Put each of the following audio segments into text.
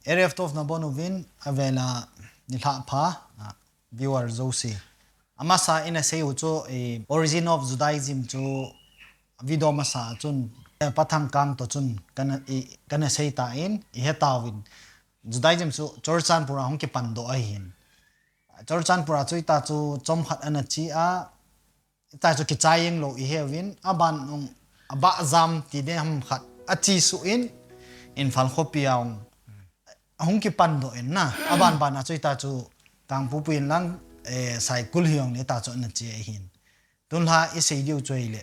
area of tof na bonovin avela nilha pha viewer zosi amasa in a say ucho origin of Judaism chu video masa chun pathang kang to chun kana sei ta in hetawin Judaism chu chorchan pura hong ke pando a hin chorchan pura chu ta chu chom khat ana chi a ta chu ki chayeng lo I hewin aban ong aba zam ti de ham khat a chi su in fal khopiaung hong ki pando en na aban ban a chu ta chu tang pu puin lang sai kul hiong ne ta chu na chi hin tun la I sei diu choile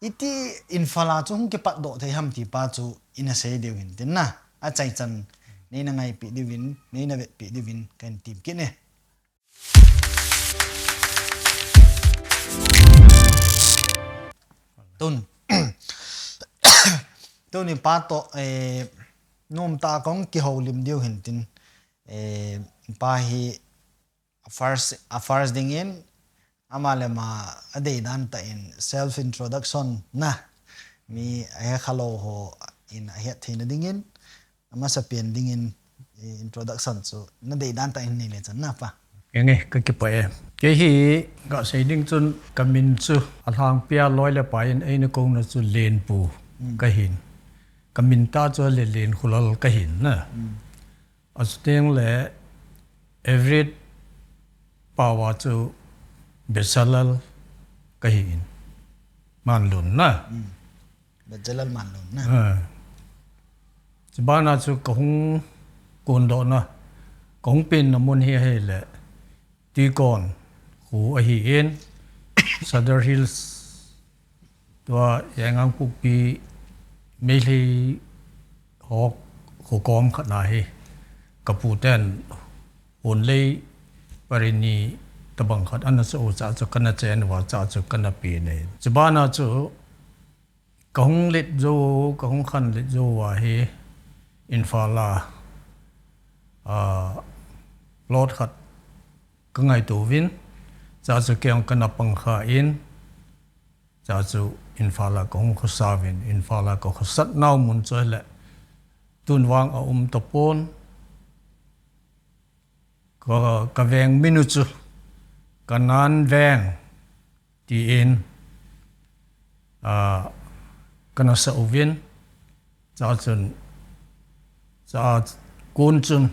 iti infala chu hong ki pat do thei ham ti pa chu in a sei diu hin tin na a chai chan nei na ngai pi diwin nei na vet pi diwin kan tim ki ne tun tuni pa to nom ta kong ki holim diu hin tin pa hi first ding in amalema adei dan ta in self introduction na mi a khalo ho in a het thina ding in ama sa pen ding in introduction so na dei dan ta in ni le chan na pa nge ke pa ke hi ga sei ding chun kamin chu alang pia loi le pa in ei na kong na chu len pu ka hin kamin ta chu le len khulal ka hin na asteng le every power chu besalal ka hin man lun na besalal man lun na chbana chu kong kun do na kong pin na mun hi he le ti kon hu a hi in Sadar Hills tua yangang pu pi meli hok ho kom khana hi kaputen on lei parini tabang khat an so cha chu kana chen wa cha chu kana pi ne chbana chu kong let zo kong khan let zo wa hi infala plot khat ka ngai tu win cha chu kyang kana pangkha in cha chu infala kong kho savin infala ko sat naw mun chole tun wang a topon ko ka veng minu chu kanan veng ti in kana sa uvin cha chun cha kun chun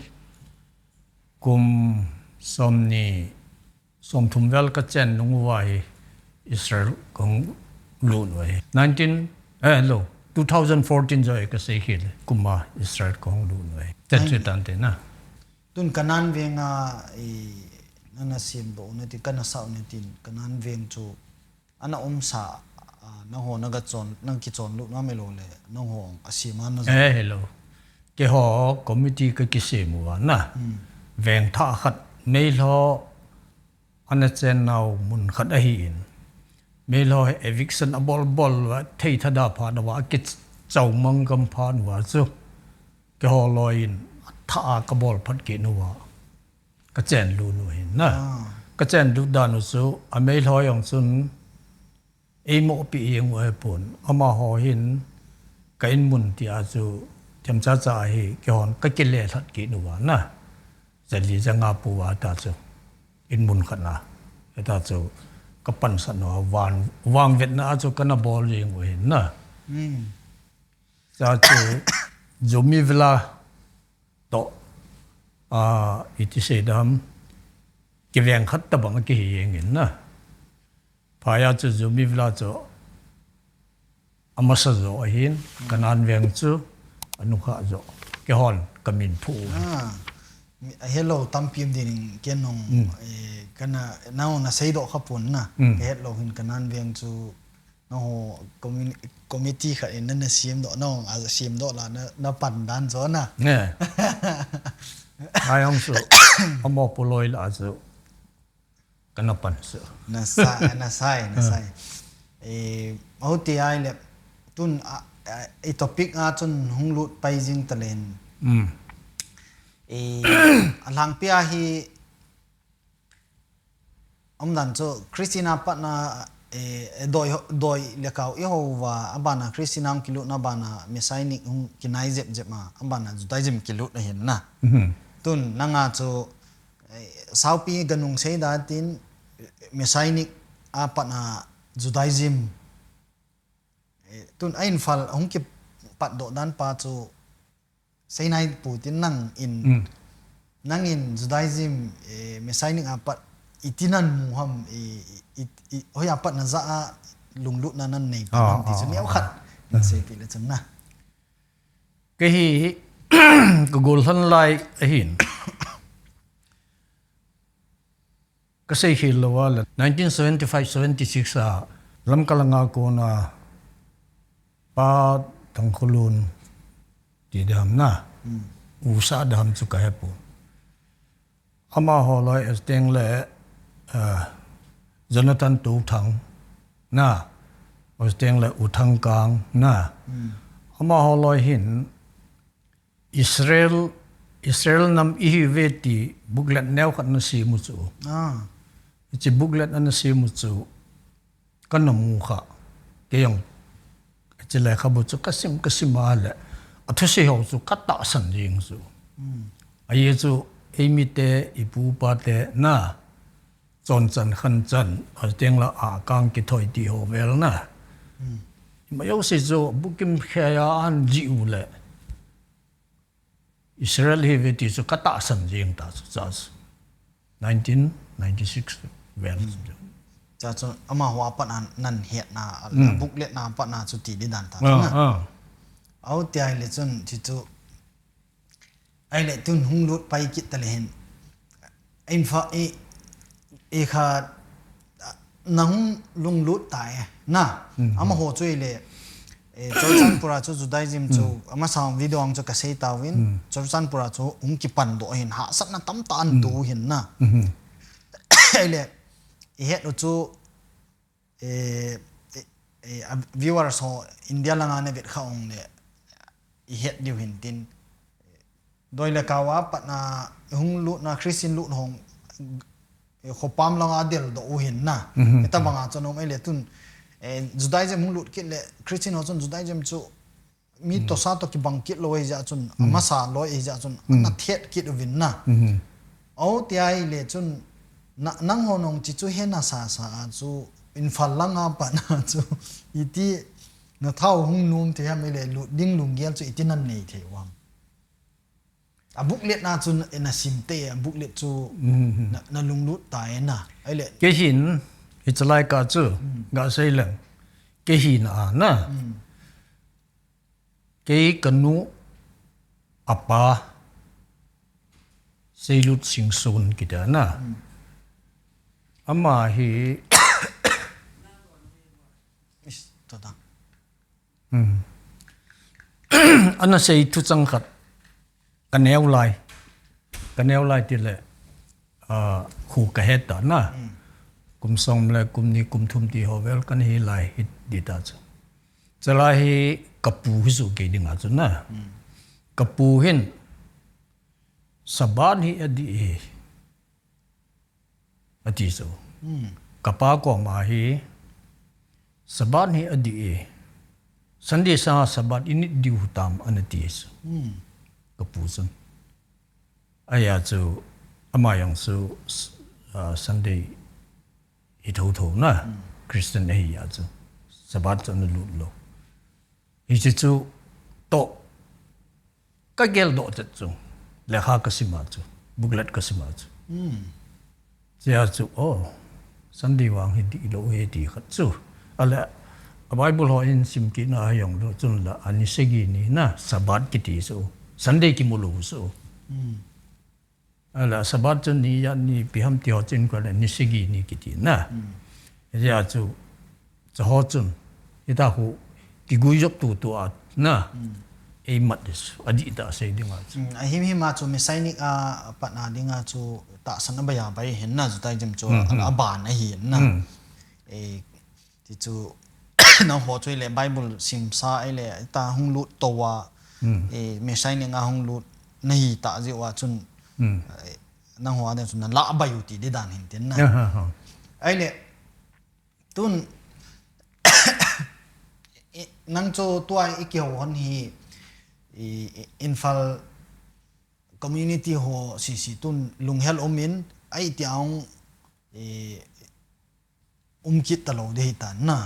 kum somni som thumvel ka chen nung wai Israel kong lun wai 2014 jo ka sei hil kuma Israel kong lun wai tan te na tun kanan venga nana sim bo ne ti kana sa ne tin kanan veng chu ana sa na ho na ga chon nang ki chon lu na me lo le no ho asima na hello ke ho committee ka ki se mu wa na veng tha khat nei lo ana chen naw mun khat a hi in me lo eviction a bol wa thei thada pha da wa ki chau mang kam phan wa chu ke ho lo in tha ka bol phat ki nu wa ka chen lu nu hin na ka chen du da nu su a me lo yong sun e mo pi yeng wa pon ama ho hin ka in mun ti a chu them cha cha hi ke hon ka ki le that ki nu wa na zali janga pu wa ta chu in mun khana ta chu ka pan san no wang vet na chu kana bol yeng wa hin na cha chu zomi vla to iti se dam ki veng khat ta bang ki yeng in na phaya chu zomi vla chu amasa zo hin kanan veng chu anukha zo ke hon kamin phu hello tampim din kenong kana naw na sei do khapun na hello hin kanan veng chu no committee kha in na sim do no as sim do la na pan dan zo na ne ai ông su amo poloi la zo kana pan su na sai au ti ai le tun a topic a chun hunglut pai jing talen alang pia hi dan cho Christina patna doi lekau Yehova abana Christinam kilut na bana Messianic kinai zep ma abana Judaism kilut na hin na tun nanga chu saupi ganung sei datin Messianic apa na Judaism tun ain fal hong ki pat do dan pa chu sei nai putin nang in Judaism Messianic apa itinan muham hoy apat na za lunglut na nan nei pa ti chu niaw khat sei pi le chang na cái hi Google thân lại hin cái xây hi lo là 1975-76 à lam kalanga ko na pa tang khulun ti dam na usa dam chu ka hepu ama holoi esteng le Jonathan Tu Thang na esteng le U Thang Kang na ama holoi hin Israel nam ihi veti buglet neo khat na si mu chu chi buglet an si mu chu kan mu kha ke yong chi le khabu chu kasim ale athu se ho chu katta san jing chu ai chu emi te ipu pa te na chon chan khan chan ateng la a kang ki thoi ti ho vel na ma yo se zo bukim khaya an ji u le Israel hi veti chu kata san jing ta chu cha 1996 vel cha chu ama ho apat nan het na booklet na apat na chu ti di dan ta au ti ai le chun chi chu ai le tun hung lut pai kit ta le hen in fa e kha nang lung lut tai na ama ho chui le Chorchan pura chu Judaism chu ama sang video ang chu ka sei tawin Chorchan pura chu ki pan do hin ha sat na tam ta an tu hin na ele het chu viewers ho India langa ne vet khaung le het diu hin tin doi le kawa pat na hung lu na Christian lu hong khopam langa del do hin na eta banga chonom ele tun Judaism hung lut kit le Christian ho chun Judaism chu mi to sa to ki bang kit loi ja chun ama sa loi ja chun na thet kit win na au ti ai le chun nang ho nong chi chu hena sa chu in fal langa pa na chu iti na thau hung num te ha me le lu ding lung gel chu iti nan nei the wam a booklet na chun na simte a booklet chu na lung lut ta na ai le cái hin it's like a chu ga sei lang cái hin a na cái kanu apa sei lut sing sun kita na ama hi to da ana sei thu chang khat kaneu lai ti le khu ka het ta na kum som le kum ni kum thum ti ho vel kan hi lai hit di ta chu chala hi kapu hi su ke ding a chu na kapu hin saban hi adi so kapa ko ma hi saban hi adi Sunday sa sabat ini di hutam anati so kapu sun aya chu amayang su Sunday i thâu na Christian ai ya chu sabat chon lu lo hi chu to ka gel do cha chu le kha ka sima chu buglet ka sima chu ya chu Sunday wang hi di lo he di khat chu ala Bible ho in sim ki na yong lo chun la ani segi ni na sabat ki ti so Sunday ki mulu so ala sabat chun ni ya ni piham ti ho chen ko la ni segi ni ki ti na ya chu cho ho chun ita hu ki gu yop tu a na e mat dis adi ta sei dinga a him ma chu Messianic a pat na dinga chu ta san ba ya bai hen na zu tai jam chu a ba na hi na ti chu na ho chui le Bible sim sa ai le ta hung lut to wa Messianic a hung lut nahi ta ji wa chun nang ho ade chun la ba yu ti de dan hin tin na ai le tun nang cho tua ikyo hon hi infal community ho si tun lunghel omin ai tiang kit talo de ta na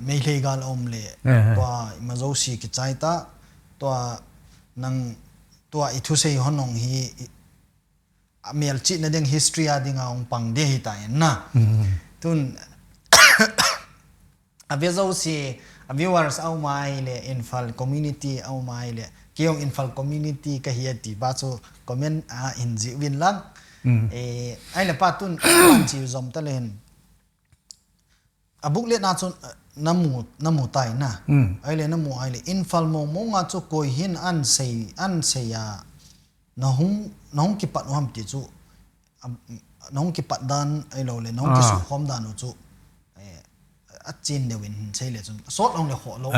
mei legal om le tua mazo si ki chai ta tua nang tua ithu sei honong hi amel chi na ding history adinga ong pang de hi ta na tun avezo si viewers au mai le infal community au mai le kiong infal community ka hiati ba cho comment in ji win lang ai le patun an chi zom ta len abuk le na chon namu tai na ai le namu ai le infal mo nga cho koi hin an sei ya nong ki pat ham ti chu nong ki pat dan ai lo le nong ki su khom dan chu chin de win sei le chun sot long le kho lo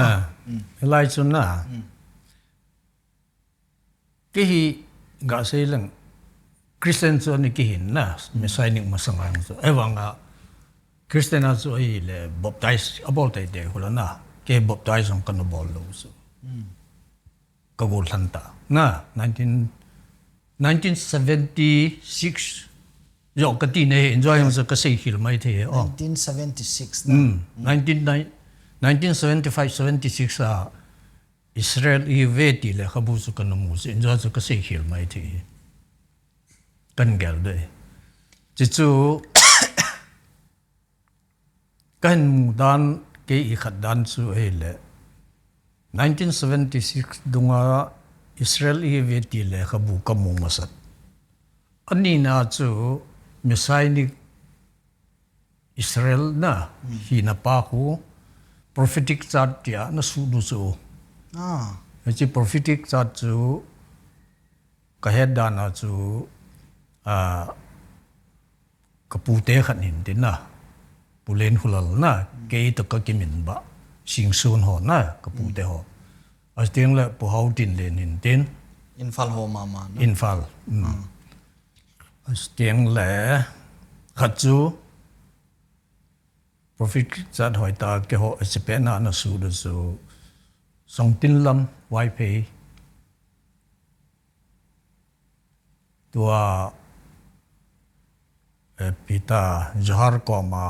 lai chun na ki hi ga sei lang Christian chu ni ki hin na mesai ning masangang chu ewanga Christian chu ai le baptize abol tai de hola na ke baptize ang kan bol lo so ka gol thanta na 1976 yo ka ti ne enjoy mo ka sei hil mai the 1976 na 1975 76 Israel i veti le khabu su kan mu se enjoy ka sei hil mai the kan gal de chi chu kan dan ke i khat dan chu e le 1976 dunga Israel i veti le khabu ka mu masat ani na chu Messianic Israel na hina pa ko prophetic chart ya na su du chu chi prophetic chart chu ka head na chu kapute khan hin tin na pulen hulal na ke to ka kimin ba sing sun ho na kapute ho as tiang la pu hau tin len hin tin infal ho mama infal as tiang la khat chu prophet chat hoi ta ke ho sepe na su de su song tin lam wai pe tua pita johar ko ma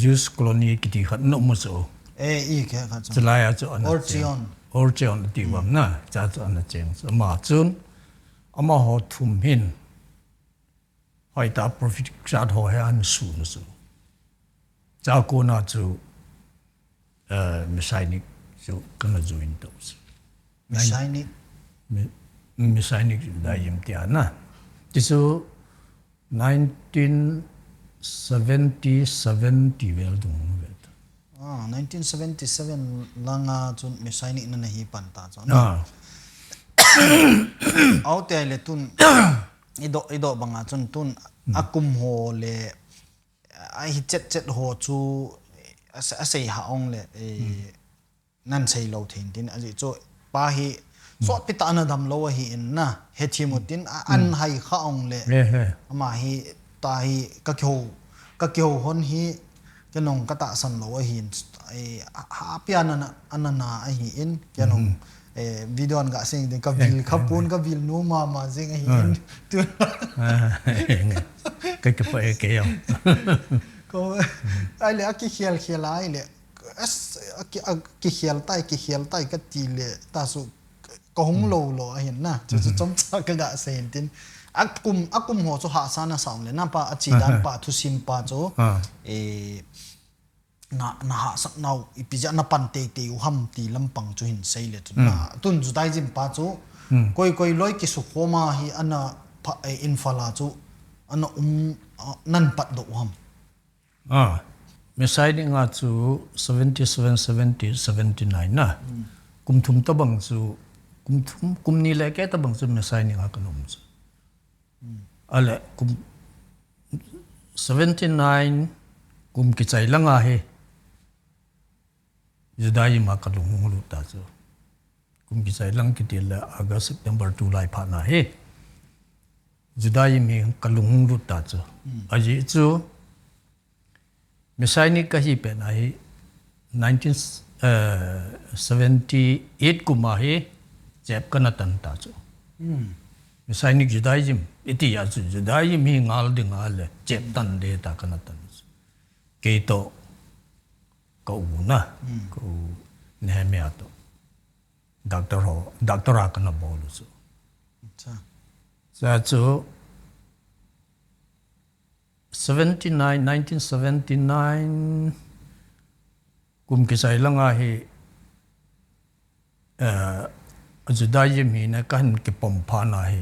Jews colony kiti khat no mo so i ke kha chu chlaya chu an orcheon ti wam na cha chu an cheng so ma chun ama ho thum hin hoi ta prophet chat ho han su no so cha ko na chu messianic so kana join those messianic da yim ti ana ti so 1970 vel dung vet 1977 langa chun messianic na hi pan ta chon au te le tun ido banga chun tun akum ho le ai chet ho chu asei ha ong le nan sei lo thin tin aji cho pa hi so pita na dam lo hi in na he thimutin an hai kha ong le ama hi ta hi ka kyo hon hi kenong kata san lo hi ha pian na anana hi in kenong video an ga sing de ka vil khapun ka vil nu ma jing hi in tu cái pa ke yo ko ai le aki khial ai le as ki khial tai ka ti le ta su ko hong lo hin na chu chom cha ka ga sen tin akum ho chu ha sana saung le na pa achi dan pa thu sim pa chu na ha sak nau ipija na pan te u ham ti lampang chu hin sei le tu na tun ju dai jim pa chu koi loi ki su khoma hi ana infala chu ana nan pat do ham mesai ni nga chu 77 70 79 na kumthum tabang chu kumni le ke tabang chu mesai ni nga kanum chu ale kum 79 kum ki chai langa he judai ma kalung lu ta chu kum ki chai lang ki til August September 2 lai pha na he judai mi kalung lu ta chu aji chu mesai ni ka hi pe na hi 19 78 kuma hi jeb kana tan ta chu Sainik Judaism iti ya chu Judaism hi ngal ding ale jeb tan de ta kana tan ke to ko na ko Nehemiah to doctor kana bolu chu sa chu 1979 kum kisai langa hi Judaism hi na kan ki pompa na hi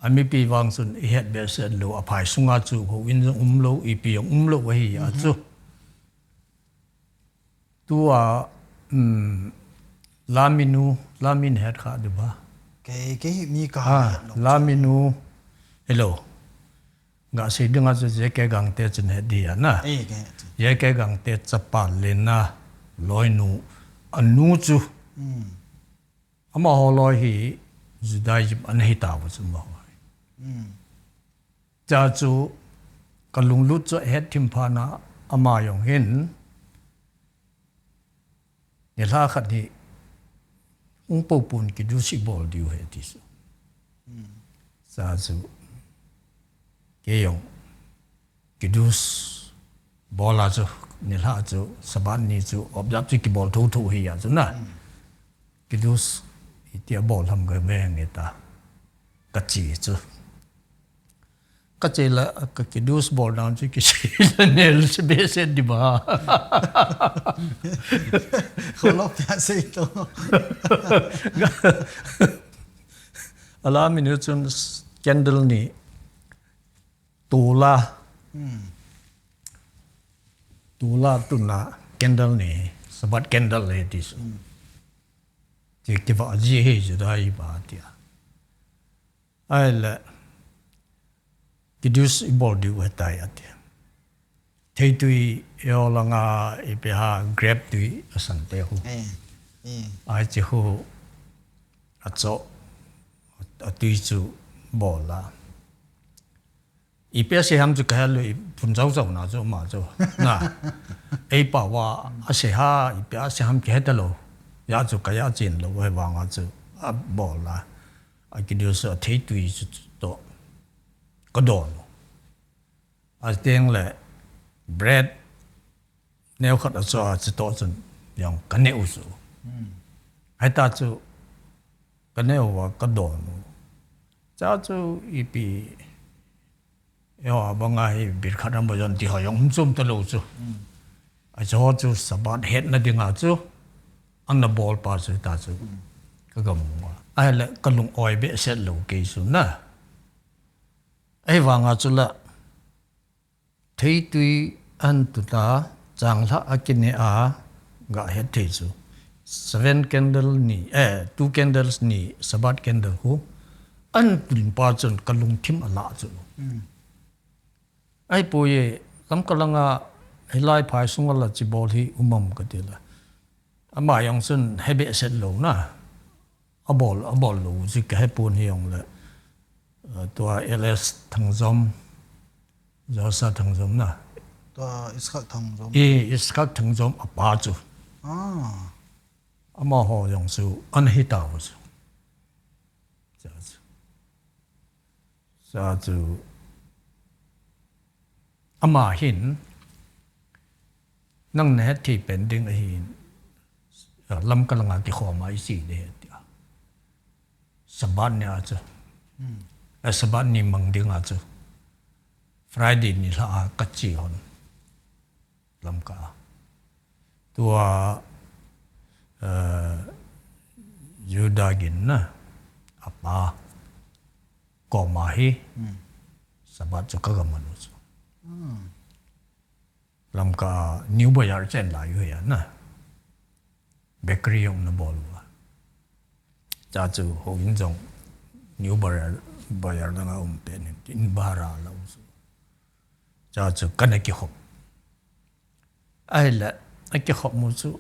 ami pi wang sun i het be se lo apai sunga chu ho in umlo i pi umlo wa hi ya chu tua lamin het kha de ba cái mi cả laminu hello nga se dinga chu je ke gang te chen he dia na cái ye ke gang te chapa le na loinu anu chu ama holoi hi Judaism an hi ta wa chu ma cha chu kalung lut chu het thim phana ama yong hin ne la khat ni po pun ki du si bol diu he ti su sa chu ke yong ki du bola chu ne la chu saban ni chu object ki bol thu hi ya chu na ki du itia bol ham ga me nge ta ka chi chu ka che la ka ki du bol down chu ki si la nel se be se di ba kholo pya se to ala minu chun candle ni tula tuna candle ni sabat candle le ti su ti ki va ji he ju dai ba tia ai la ki dus I bol du wa tai atia thei tui yo la nga I pe ha grab tui asan te hu ai chi hu a cho a tui chu bol la I pe se ham chu ka lu phun zau zau na zo ma zo na ei pa wa a se ha I pe se ham ke ta lo ya chu ka ya chin lo wa wa nga chu a bol la a ki du so thei tui chu to có đồn à tiếng là bread nếu khát ở chỗ chỉ tổ chức dùng cái nêu số hay ta chú cái nêu và cái đồn cháu chú ý bị yêu bằng ai bị khát làm bao giờ thì họ dùng zoom tới lâu chú à chỗ chú sắp bắt hết là tiếng nào chú ăn là ball pa chú ta chú cái gầm ai là cái lồng oi bị xét lâu cây chú na ai vang à chú là thấy tuy anh tụi ta chẳng là ở cái này à gã hết thấy chú 7 candle ni 2 candles ni sabat candle hu anh tụi ba chân cái lung thím ở lạ chú ai bồi lắm cái lăng à hay lai phải sung là chỉ bảo thì cái gì là mà yang sun hay bị xét lâu na ở bỏ lâu chỉ cái hay buồn hiong là tua LS thằng zom giờ sa thằng zom na tua iskak thằng zom iskak thằng zom apa chu ama ho yong su an hi ta wa chu sa chu ama hin nang ne thi pending a hin lam ka langa ki kho mai si de saban ya chu sabat ni mang ding a chu Friday ni la ka chi hon lam ka tua Judagin na apa ko ma hi sabat chu ka gaman chu lam ka new bayar chen la yu ya na bakery yong na bol wa cha chu ho in jong new bayar na nga pen in bara la usu cha chu kan ki khop ai la ki khop mu chu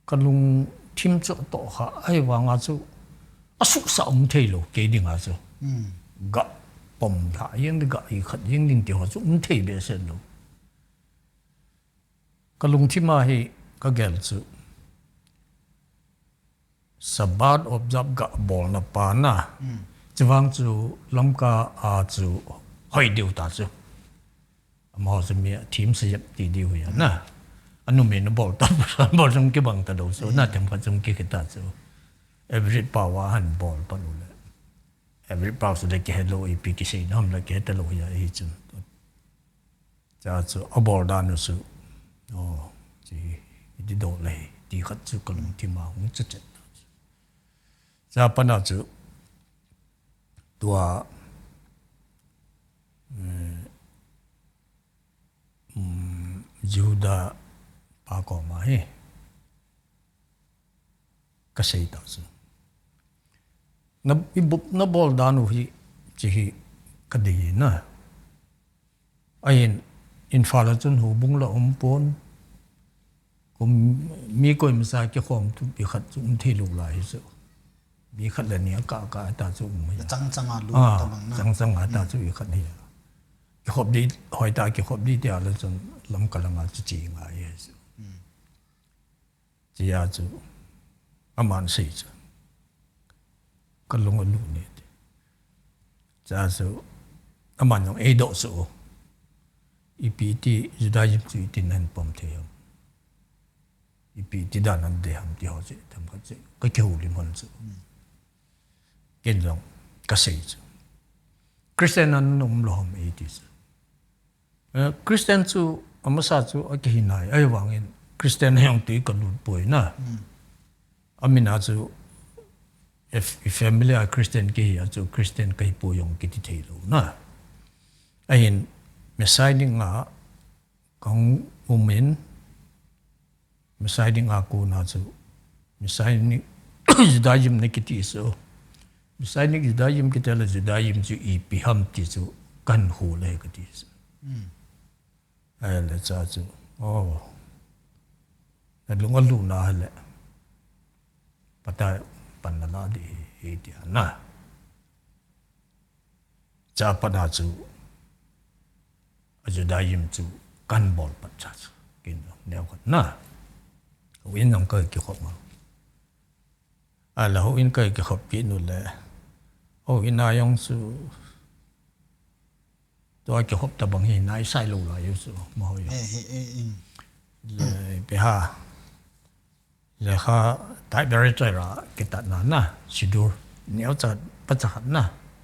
kalung thim chu to kha ai wa nga chu asuk sa thei lo ke ding a chu ga pom tha yeng de ga I khat yeng ding ti ho chu thei be sen lo ka lung thi ma hi ka gel chu sabat observe ga bol na pa na chuwang chu lamka a chu hoi diu ta chu ma ho mi team se yap ti diu ya na anu me na bol ta bol jong ki bang ta do so na tem ka jong ki ta chu every power han bol pa nu le every power so de ke hello e pi ki se nam la ke ta lo ya hi chu cha chu a bol da nu su chỉ đi đổ lệ đi khát chú còn thì mà không chết chết ra bên nào chú tua Juda ba con mà he cái gì đó chú nó bol đanu hi chỉ cái gì nữa in pha là chân hồ bung là pon cũngมีคนมาสักของทุกปีขัดจุ่มที่ลูกหลายสุดมีขัดเลยเนี่ยกะตาจุ่มไม่จังลูกตะบังนะจังตาจุ่มขัดเนี่ยขบดีหอยตาขบดีเดียวแล้วจนลำกะลังอาจจีง่ายสุดจีอาจุอามันสิจุก็ลงลูกเนี่ยจ้าสุอามันยังดสุอีปีที่จะได้ยิบจุดที่นั่นปมเทียมอีปีที่ด้านนั้นเดียมที่เขาจะทำก็จะก็เกี่ยวลิมันจูเกี่ยงจงก็เสียจูคริสเตียนนั้นนุ่มล้อมเอติสคริสเตียนจูอามาซาจูอักหินายไอ้หวังเงินคริสเตียนยังตีกันลุดป่วยนะอามินาจูfamily คริสเตียนกี่อาจูคริสเตียนกี่ป่วยยังกี่ที่เที่ยวนะไอ้เห็นเมื่อไซดิ้งอ่ะของอุมินMisalnya aku nazu, misalnya judayim ni kita iso, misalnya judayim kita lah judayim tu ipiham tu kan hulai kita iso. Ayat tu, lalu ngalu nah le, pada panala di dia na, siapa nazu, judayim tu kan bol pecah, gitu, dia kata na. Win nong kai ki khop ma ala ho in kai ki khop ki nu le o ina yong su to ki khop ta bang hi nai sai lo la yu su ma ho yo le pe ha le kha tai beri chai ra ki ta na sidur neo cha pa cha na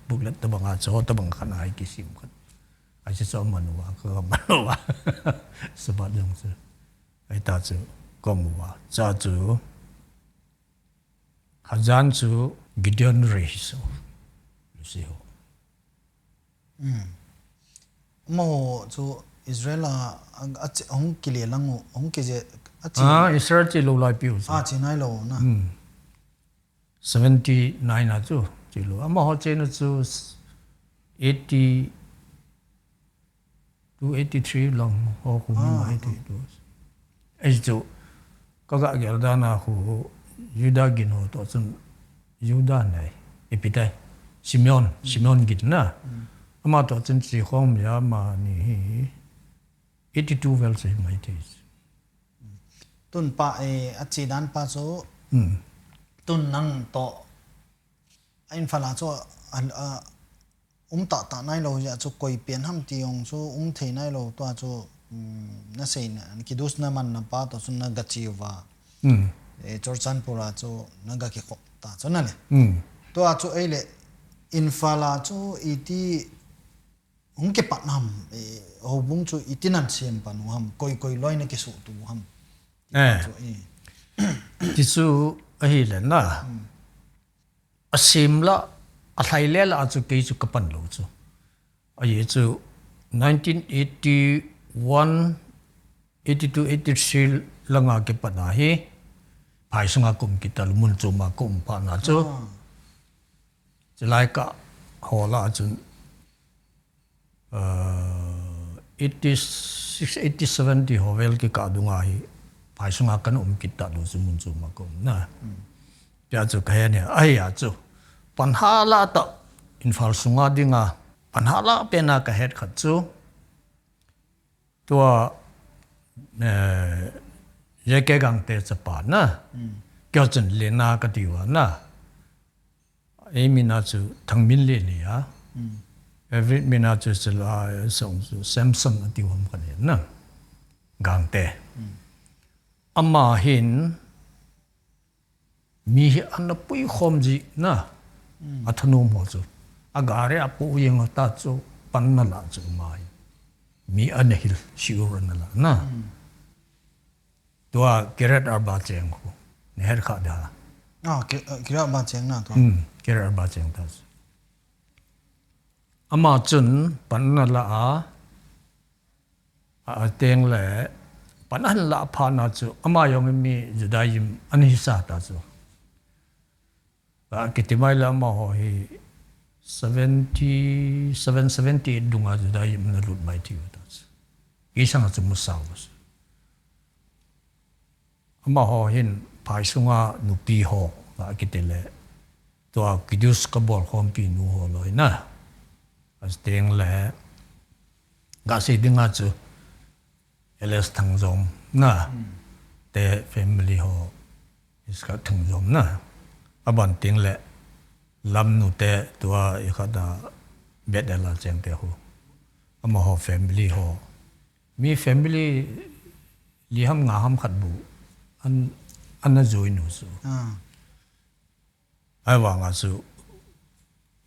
buklet ta bang a cho ta bang khan ai ki sim khat ai se so man wa ko man wa sabat yong su ai ta chu có mua cha chú Hazan chú Gideon Reis lucy ho mo chú Israel là ông kỷ lệ lăng ông kể je Israel chỉ lâu lại biểu chỉ nói lâu na 79 à chú chỉ lâu mà họ trên là chú 80 to 83 long họ cũng 82 ấy chú các cái đó là hồ Juda gin hồ tổ chức Juda này epitai Simeon gin na mà tổ chức chỉ không ya mà ni 82 vel say mai thế tun pa chỉ đan pa số tun năng to anh phải là cho ta này lâu ya cho coi biến ham tiong cho thế này lâu to cho na say na kidus naman na pa to sun nagachiwa chorchan pura cho nagaki khop ta cho na le to a cho ele infala cho iti hungke patnam ho bung cho itinan sem panu ham koi loi na ki su tu ham ti su a hi le na asim la a thlai le la chu ke chu kapan lo chu a ye chu 1981 82 83 langa ke pana hi phai sunga kum kita lumun chuma kum pa na chu chlai ka hola chun 86 87 di hovel ke ka dunga hi phai sunga kan kita lu sumun chuma kum na ya chu kaya ne ai ya chu panhala ta infal sunga dinga panhala pena ka het khat chu tua ye ke gang te chapa na kyo chen le na ka ti wa na ai mi na chu thang min le le ya every mi na chu la song chu Samsung ti wa ka ne na gang te ama hin mi an pui khom ji na athanu mo chu agare apu yeng ta chu pan na la chu mai mi an hil shiur na la na tua kirat arba cheng ko ne her kha da kira ba cheng na to kirat arba cheng ta ama chun pan na la a teng le pan an la pha na chu ama yong mi judaim an hi sa ta chu ba kitimai la ma ho hi 70 dunga judaim na lut mai ti ta isang chu musaw ama ho hin phai sunga nupi ho ba kitele to kidus ka bol khom pi nu ho loi na as teng le ga se dinga chu eles thang zom na te family ho is ka thang zom na aban teng le lam nu te to I khada bedela cheng te ho ama ho family ho mi family li ham nga ham khat bu an zoi nu su ai wa nga su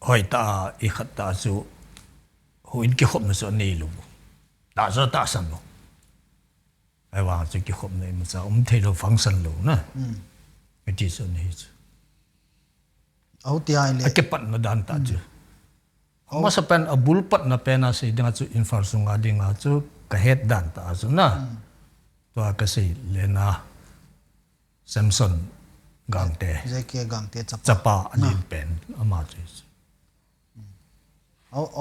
hoi ta I khat ta su ho in ki khop na so nei lu ta so ta san lo ai wa su ki khop nei ma sa thei lo function lo na me ti so nei su au ti ai le a ke pat na dan ta chu ma sa pen a bul pat na pena se dinga chu infar sunga dinga chu ka het dan ta su na to ka se le na Samson gang te je ke gang te chapa alin pen ama chu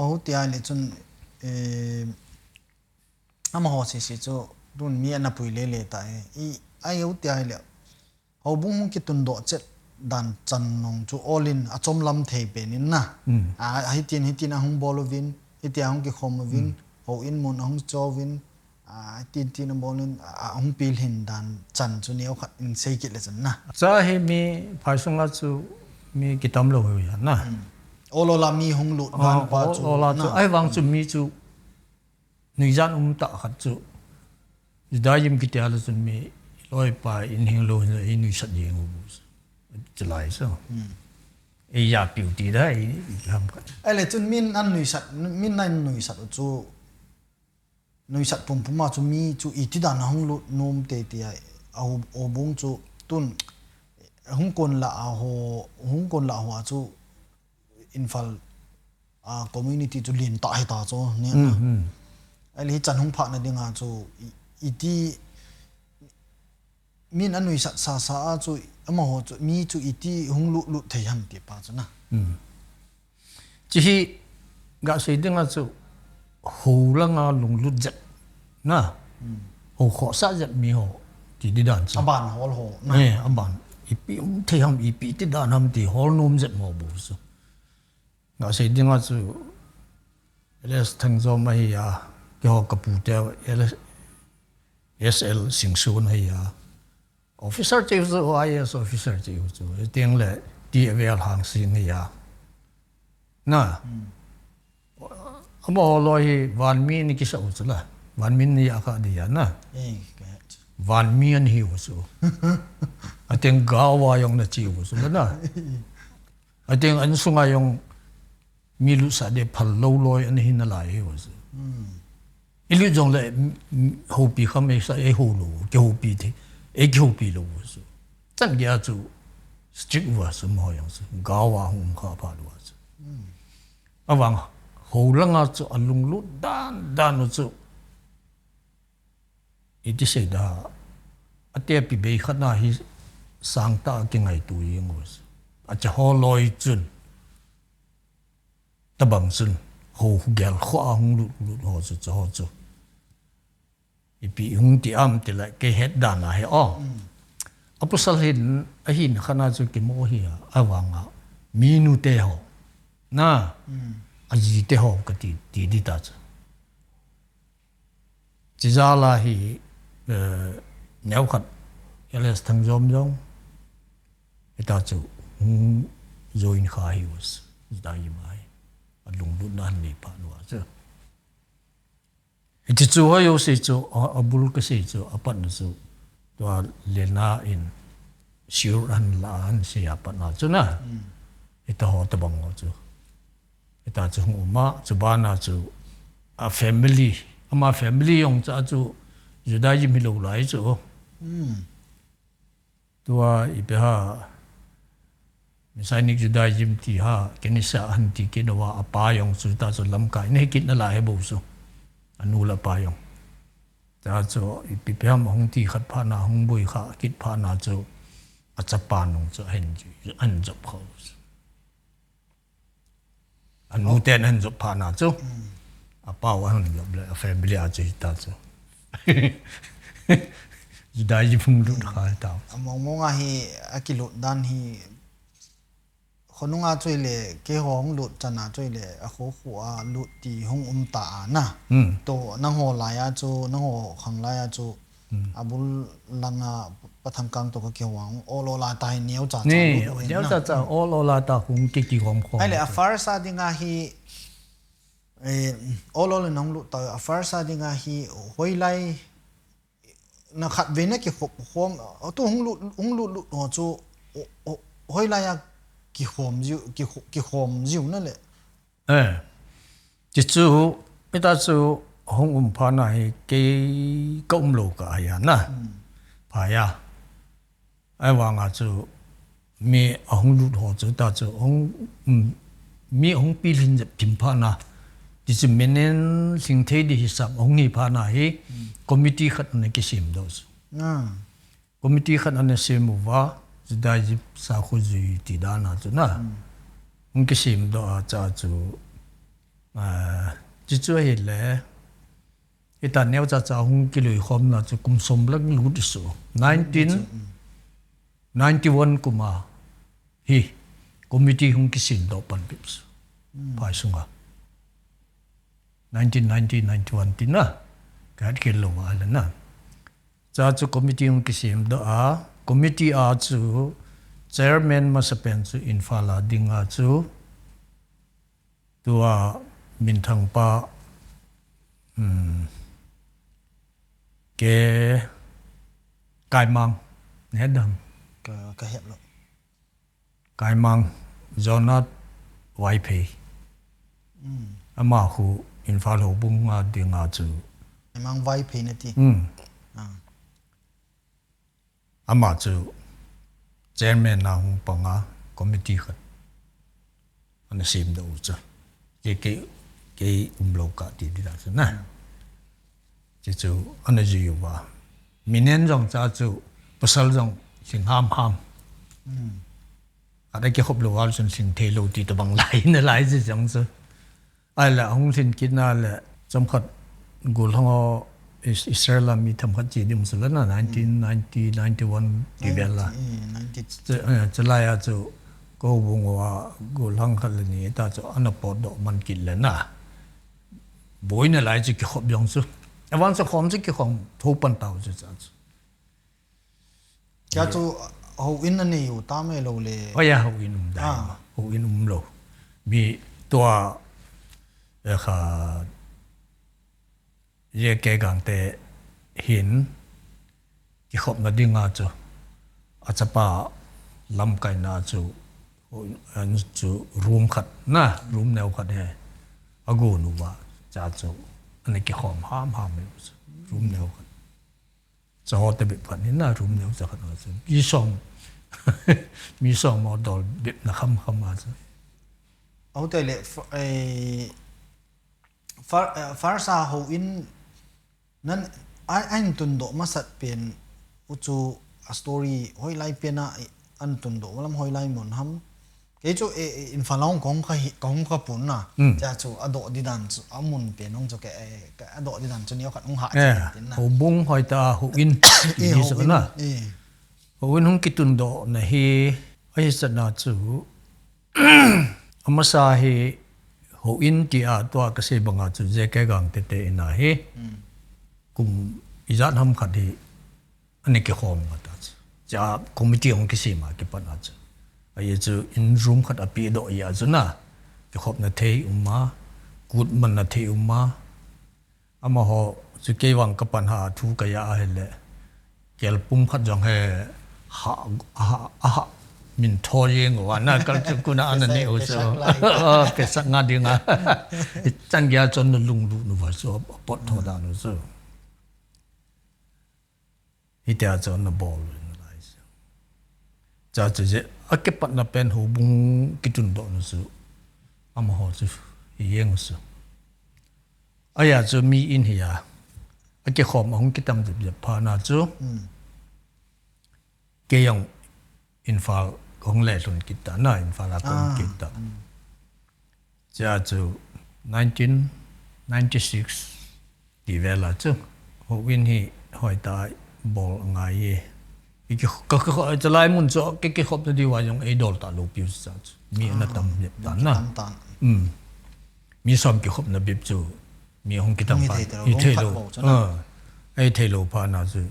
au ti ai le chun ama ho si chu dun mi ana pui le ta I ai au ti ai le ho bung ki tun do chet dan chan nong chu all in achom lam thei pe nin na hitin a hung bolovin hitia hung ki khomovin ho in mon hung chowin tin bolin hung pil hin dan chan chu neu khat in sei ki le chan na cha he mi phaisunga chu mi kitam lo ya na olola mi hung lu dan pa chu ola chu ai wang chu mi chu nui jan ta khat chu dayim ki ta chu mi loi pa in hing lo in nui sat yeng bu chlai so e ya piu ti da I ham ka ai le chun min an nui sat min nai nui sat chu nui sat pum puma chu mi chu I ti dan hung lu nom te ti ai au bung chu tun hung kon la ho chu infal community chu lin ta hai ta chu ne na ai le chan hung pha na dinga chu I ti min an nui sat sa chu ama ho chu mi chu I ti hung lu thei ham ti pa chu na chi hi ga sei dinga chu ho la nga lung lut jet na ho kho sa jet mi ho ti di dan cha aban hol ho na aban ipi thei ham ipi ti dan ham ti hol nom jet mo bu su ga sei dinga chu eles thang zo mai ya ke ho kapu te eles SL singsu na ya officer che zo IS officer che zo teng le ti vel hang sin ya na amo loi van mi ni ki sa usla van min ni aka dia na van mi an hi usu ateng gawa yong na chi usu na ateng an sunga yong milu sa de phal lo loi an hin na lai usu ilu jong le ho pi kham e sa e ho lo ke ho pi thi e ke ho pi lo usu chan ya chu strict wa su mo yong su gawa hum kha pa lo usu awang ho langa chu alung lu dan chu iti se da ate pi be khana hi sang ta ki ngai tu yeng was a cha ho loi chun ta bang chun ho gel kho ang lu ho chu cho chu ipi hung ti am ti la ke het dan la he o apusal hin a hin khana chu ki mo hi awanga minu te ho na aji te ho ka ti di ta chu jala hi nhau khát là thằng dòm dòng ta chú rồi khai hiểu đại mai lùng lụt nan ni pa nuwa chứ chỉ chú hay yêu sĩ chú abul cái sĩ chú apan chú tua lena in sure an la an si apan na chú na ita ho ta bang chú ita chú uma chú ba na chú a family ama family yong cha chú judaism hi lo lai chú tua ibeha Misainik Judaism ti ha kenisa hanti kinawa apayong su ta so lamkai ne kit na lahe bo su anula payong ta so ipipam hong ti khat pha na hong bui kha kit pha na so achapan nong so hen ji an job kho anu ten an job pha na so apaw han job le family a ji ta so Judaism phung lut kha ta mong hi akilut dan hi khonunga choile ke hong lut chana choile a kho khuwa lut ti hong ta na to nang ho la ya chu nang ho khang la ya chu abul langa pathangkang to ka ke wang olola tai neu cha cha ni neu cha cha olola ta hung ki ki hom kho ai le afar sa dinga hi olol nang lut ta afar sa dinga hi hoilai na khat ve na ki khom to hong lut ho chu hoilai ya ki khom jiu na le chỉ chú bây ta chú hong pha này cái công lô cả ya na phải ya ai vang à chú mi hong lụt hồ chú ta chú hong mi hong pi linh dập phim pha na chỉ chú mình nên sinh thế đi hisab hong ni pha na hi committee khát này cái sim đó committee khát này sim va Judaism sa khu ji ti da na chu na ung ki sim do cha chu chi chu hi le ita neu cha cha hung ki lui khom na chu kum som lak lu di su 1991 kuma hi committee hung ki sim do pan pips pai sunga 1991 ti na ka ki lo wa la na cha chu committee hung ki sim do committee a chu chairman masapen chu infala dinga chu tua min thang pa ke kai mang ne dam ka hep lo kai mang zonat wai phe ama khu infala bung nga dinga chu mang vai phe na ti ama chu chairman na hung panga committee khat an sim do chu ke umlo ka ti di da na chi chu an ji yu ba minen jong cha chu pasal jong sing ham ada ke khop lo wal sun sing the lo ti to bang lai na lai ji jong chu ai la hung sin kin na la chom khat gul hong Israel mi tham khat chi dim sala na 1990 91 ti bela chalai a chu ko bung wa go lang khal ni ta chu an pot do man kil la na boi na lai chi ki khop yong su awan sa khom chi ki khom tho pan taw chu cha chu ya chu ho in na ni u ta me lo le ya ho in da ho in lo mi to kha ye ke gang te hin ki khop na dinga chu achapa lam kai na chu an chu room khat na room neu khat he ago nu wa cha chu an ki khom ham room neu khat cha ho te be phan ni na room neu cha khat na chu mi som mo dol bip na kham ma chu au te le far sa ho in nan ai tun do masat pen uchu a story hoi lai pena an tun do walam hoi lai mon ham ke chu in falong kong kha pun na cha chu ado di dan chu amun pe nong chu ke ado di dan chu ni khat ong ha tin na ho bung hoi ta ho in ni so na ho in hung kitun do na hi ai sa na chu amasa hi ho in ti a to ka se banga chu je ke gang te na hi kum izat ham khadi ane ke khom ngata cha committee ong ke sima ke pan ach ai chu in room khat api do ya zuna ke khop na thei umma good man na thei umma ama ho chu ke wang ka pan ha thu ka ya hele kel pum khat jong he ha min tho yeng wa na kal chu kuna an ne o so pe sak nga dinga chang ya chon lung lu nu wa so pot tho da nu so ite a chon na ball lai cha che a ke pat na pen ho bung kitun do nu so ama ho chu yeng so aya chu mi in hiya a ke khom hong kitam je pha na chu ke yong infal kong le lun kita na infal a kong kita cha chu 1996 di vela chu ho win hi hoi tai bol ngai ye ki ka cha lai mun cho ke khop na di wa yong idol ta lo piu sa mi na tam ye ta na mi som ki khop na bip chu mi hong kitam pa i thelo ai thelo pa na chu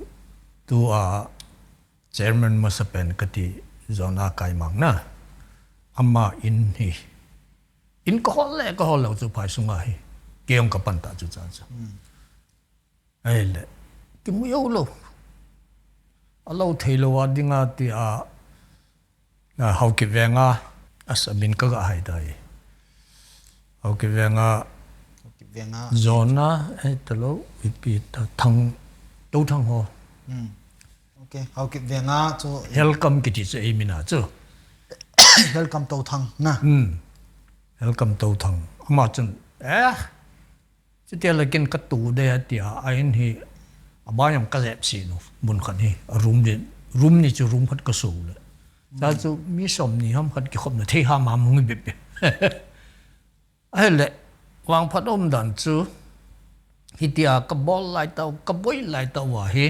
tu a chairman masapen kati zona kai mang na amma in hi in ko le chu pai sunga hi keong ka pan ta chu cha cha ai le ki mu yo lo alo thelo wa dinga ti a na hau ki venga asamin ka ga hai dai hau ki venga zona ai talo ipi ta thang do thang ho okay hau ki venga chu welcome ki ti che mina chu welcome to thang na welcome to thang ama chun chu te la ken ka tu de ti a ain hi abayam ka lep si no mun khan hi room ni chu room khat ka so le sa chu mi som ni ham khat ki khop na the ha ma mung be be ai le wang phat om dan chu hi ti a ka bol lai tau ka boy lai tau wa hi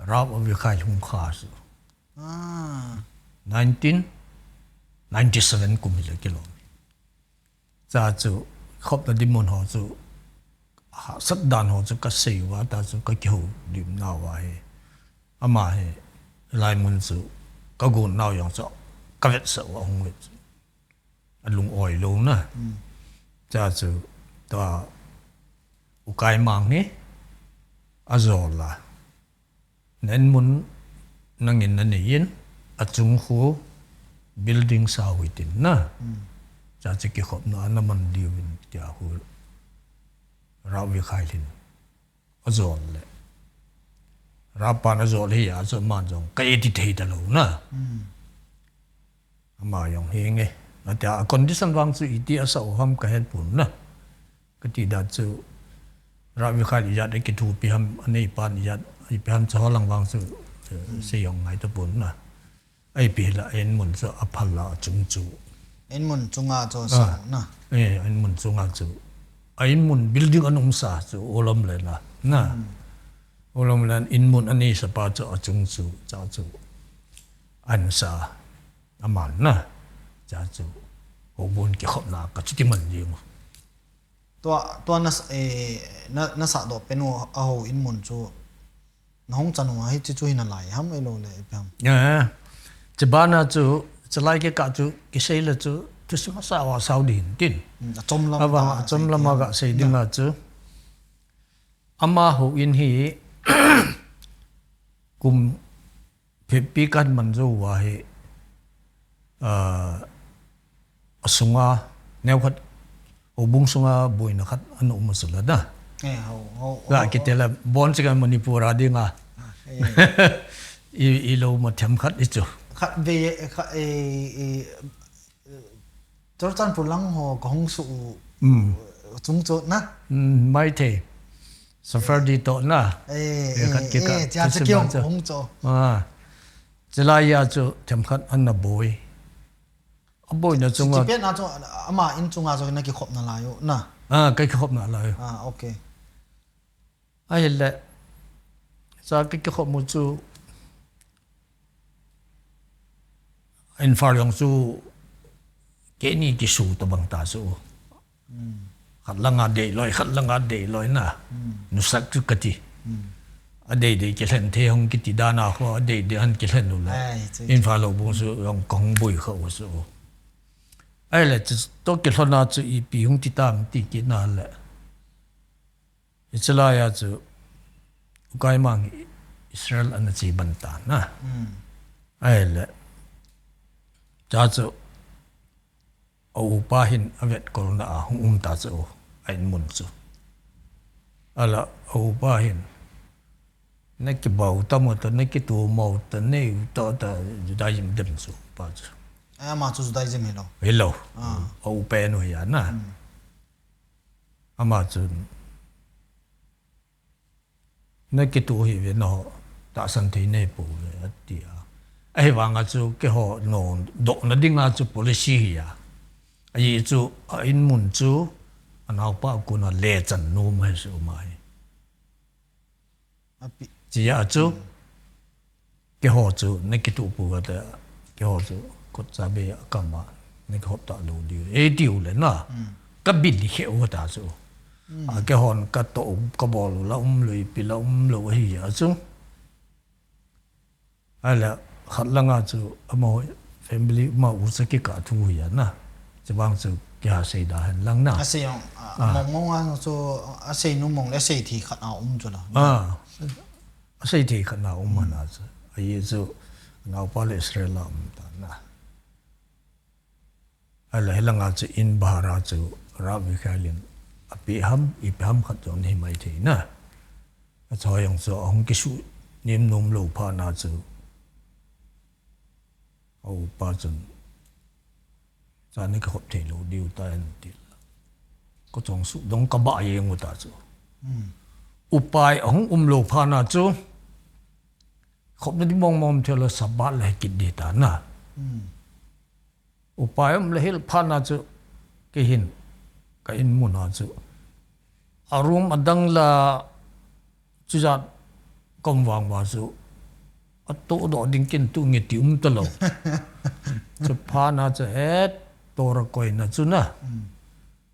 rap of your khai hung kha su 1997 kumile kilo cha chu khop na dimon ho chu sat dan ho chu ka sei wa ta chu ka kyo dim na wa he ama he lai mun chu ka gun naw yong cho ka vet sa wa hung vet alung oi lo na cha chu ta ukai mang ni azola nen mun nangin na niyin at chung khu building sa witin na cha chi ki khop na naman diwin tia hu rawi khailin azol le rapa na zol hi ya so man jong ka eti thei da lo na ama yong hinge na ta condition wang chu iti asa ham ka hen pun na ka ti da chu rawi khai ya de ki thu pi ham anei pan ya i pam cho lang wang su se yong ngai to bun na ai pi la en mun so aphal la chung chu en mun chunga cho sa na en mun chunga chu ai mun building anum sa chu olam le na olam lan in mun ani sa pa cho chung chu cha chu an sa aman na cha chu ho bun ki khop na ka chi man ji mo to na sa do penu a ho in mun chu nong chanu hi chu hin lai ham elo le pam chabana chu chalai ke ka chu ki sei la chu tu sa sa wa sau din tin chom lam ga sei dinga chu ama ho in hi kum phi kan man zo wa he asunga neu khat obung sunga boina khat anu masala da ho ga kitela bon chiga manipur adinga i lo ma tham khat ichu khat ve Jordan pulang ho kong su chung chu na mai the safar di to na khat ke ka ja cha kyong kong chu chalaya chu tham khat an na boy aboy na chunga chi pe na chu ama in chunga chu na ki khop na la yo na kai khop na la yo okay ai le sa cái khop mu chu in far yong chu ke ni ki su to bang ta su khat langa de loi na nu sak chu kati ở đây để cái lần thế không cái tiền nào khó ở đây để ăn cái lần nữa là in pha lâu bông số ông con bùi khẩu số ai là tôi cái lần nào chú ý bị không tiền tam tiền cái nào là Israel chú cái mang Israel anh chỉ bận tàn na ai là cha chú ông ba hin avet corona hung ta chú anh muốn chú ala ông ba hin nãy cái bầu tâm một tuần nãy cái tuổi màu tuần này to đại dìm đâm số bao giờ mà chú đại dìm hello hello ông bé nói à na mà chú nãy cái tuổi thì nó đã sinh thế này bố vậy đi à ai vang à chú cái họ nó độ nó đi ngã chú policy à ai chú in muốn chú anh học bao cô nó lệ chân nó mới số mai chỉ là chú cái họ chú nãy cái tụ bùa đó cái họ chú có giá bé cầm mà nãy cái họ tạo lúa điều ấy điều lên na cái bình thì hiệu của ta chú cái họ cái tổ cái bò lúa lười bị lúa gì vậy chú hay là khát lăng à chú mà family mà uống cái cả thu vậy na chỉ bằng chú cái hà xây đã hành lăng na xây mong anh chú xây nung mong lấy xây thì khát ảo chú là xây thì khả năng mà na chứ, ấy chứ, ngao pa Israel làm ta na, ai lại là ngao chứ in bahara chứ, Rabbi Khalin, Abiham khát chọn hi mai thế na, cho yang cho ông cái số niệm nôm lâu pa na chứ, ông pa chân, cho nên cái hộp thể lâu điều ta anh tiếc, có trong số đông cả ba yang người ta chứ. Upai ông lâu pa na chứ không nên đi mong theo là sabat là cái gì ta na upai ông là hết pa na chứ cái hin muốn na chứ arum adang là chú giác công vàng mà chứ ở tổ đó đinh kiến tu nghe tiếng tơ lầu chứ pa na chứ hết tổ ra coi na chứ na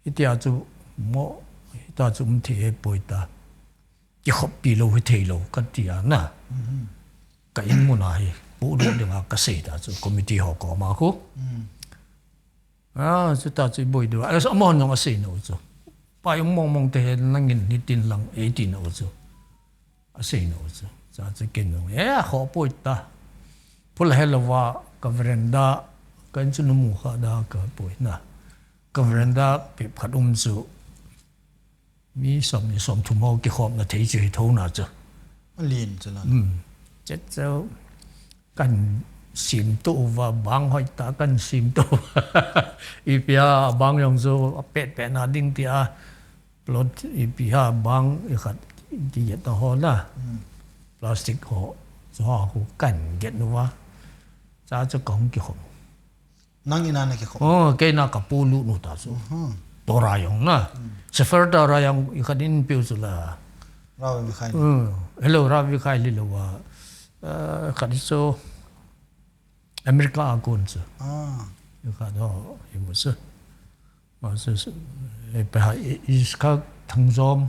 ít ya chứ mò ta chứ thể bồi ta cái hộp bị lâu thì lâu cái gì à na cái in muốn này bố được được cái gì đó chứ committee họ có mà cô chúng ta chỉ bồi được à sao mà nó cái gì nữa chứ phải ông mong thế năng nhìn đi tin lăng ấy tin nữa chứ cái gì nữa chứ cha chỉ kinh nữa họ bồi ta phun là hello và cái veranda cái chỗ nó mua khá đa cái bồi na cái veranda bị phát chứ mi som thu mò cái hộp là thấy gì thấu nào chứ liền chứ là chết sao cần sim tu và bang hỏi ta cần sim tu ipia bang yang zo pet na ding tia plot ipia bang ikat di yet ho na plastic ho zo ho cần get no wa cha cho công cái hộp năng ina này cái hộp cái na kapulu no ta so tora yang na sefer tora yang ikadin piu là Rabbi Khai hello Rabbi Khai li lo wa khadi so America akun so khado himu so ma so pe ha iska thangzom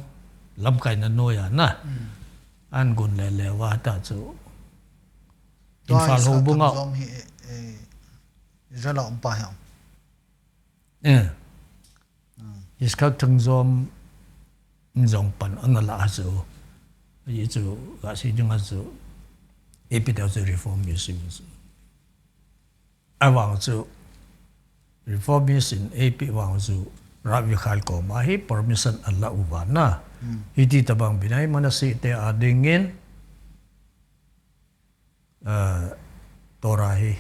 lam kai na no ya na an gun le wa ta so in fa ho bunga rất là ông bà hiểu iska thangzom nzong pan anala so yi chu ga si jung so epidemic reformism I want to reformism ep want to Rabbi Khal ko ma hi permission Allah ubana iti tabang binay manasi te adingin torahi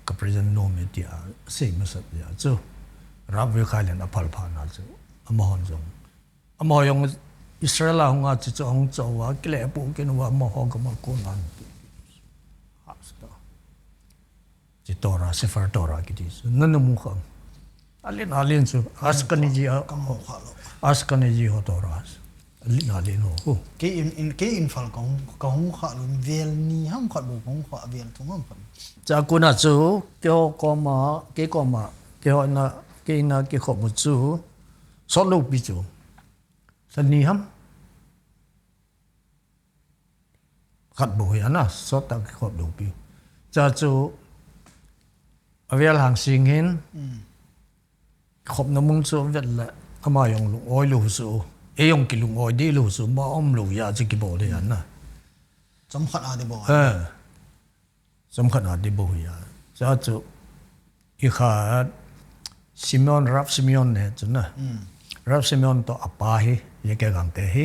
ka president no me dia se masat dia chu Rabbi Khal na phal phana chu amahon jong amahong Israel ang nga chi chong chawa kile pu kin wa mo ho ga ma ko nan hasta chi tora sefer tora ki dis nan mu kham alin su askani ji ho tora alin ho cái infal công khọ luôn vel ni ham khọ bu công khọ vel thung ham cha ku na chu ko ma ke ho na ke kho mu chu so lo bi chu sân ni hâm khát bùi à na sót ta cái khát đầu biểu cha chú avial hàng sinh hin khop na mung chu vet la ama yong lu oi lu su e yong ki lu oi di lu su ma om lu ya chi ki bo le an na chấm khát à đi bộ som khat a di bo ya cha chu I kha Simeon Rab Simeon ne chu na Rab Simeon to apa hi ye ke gang te hi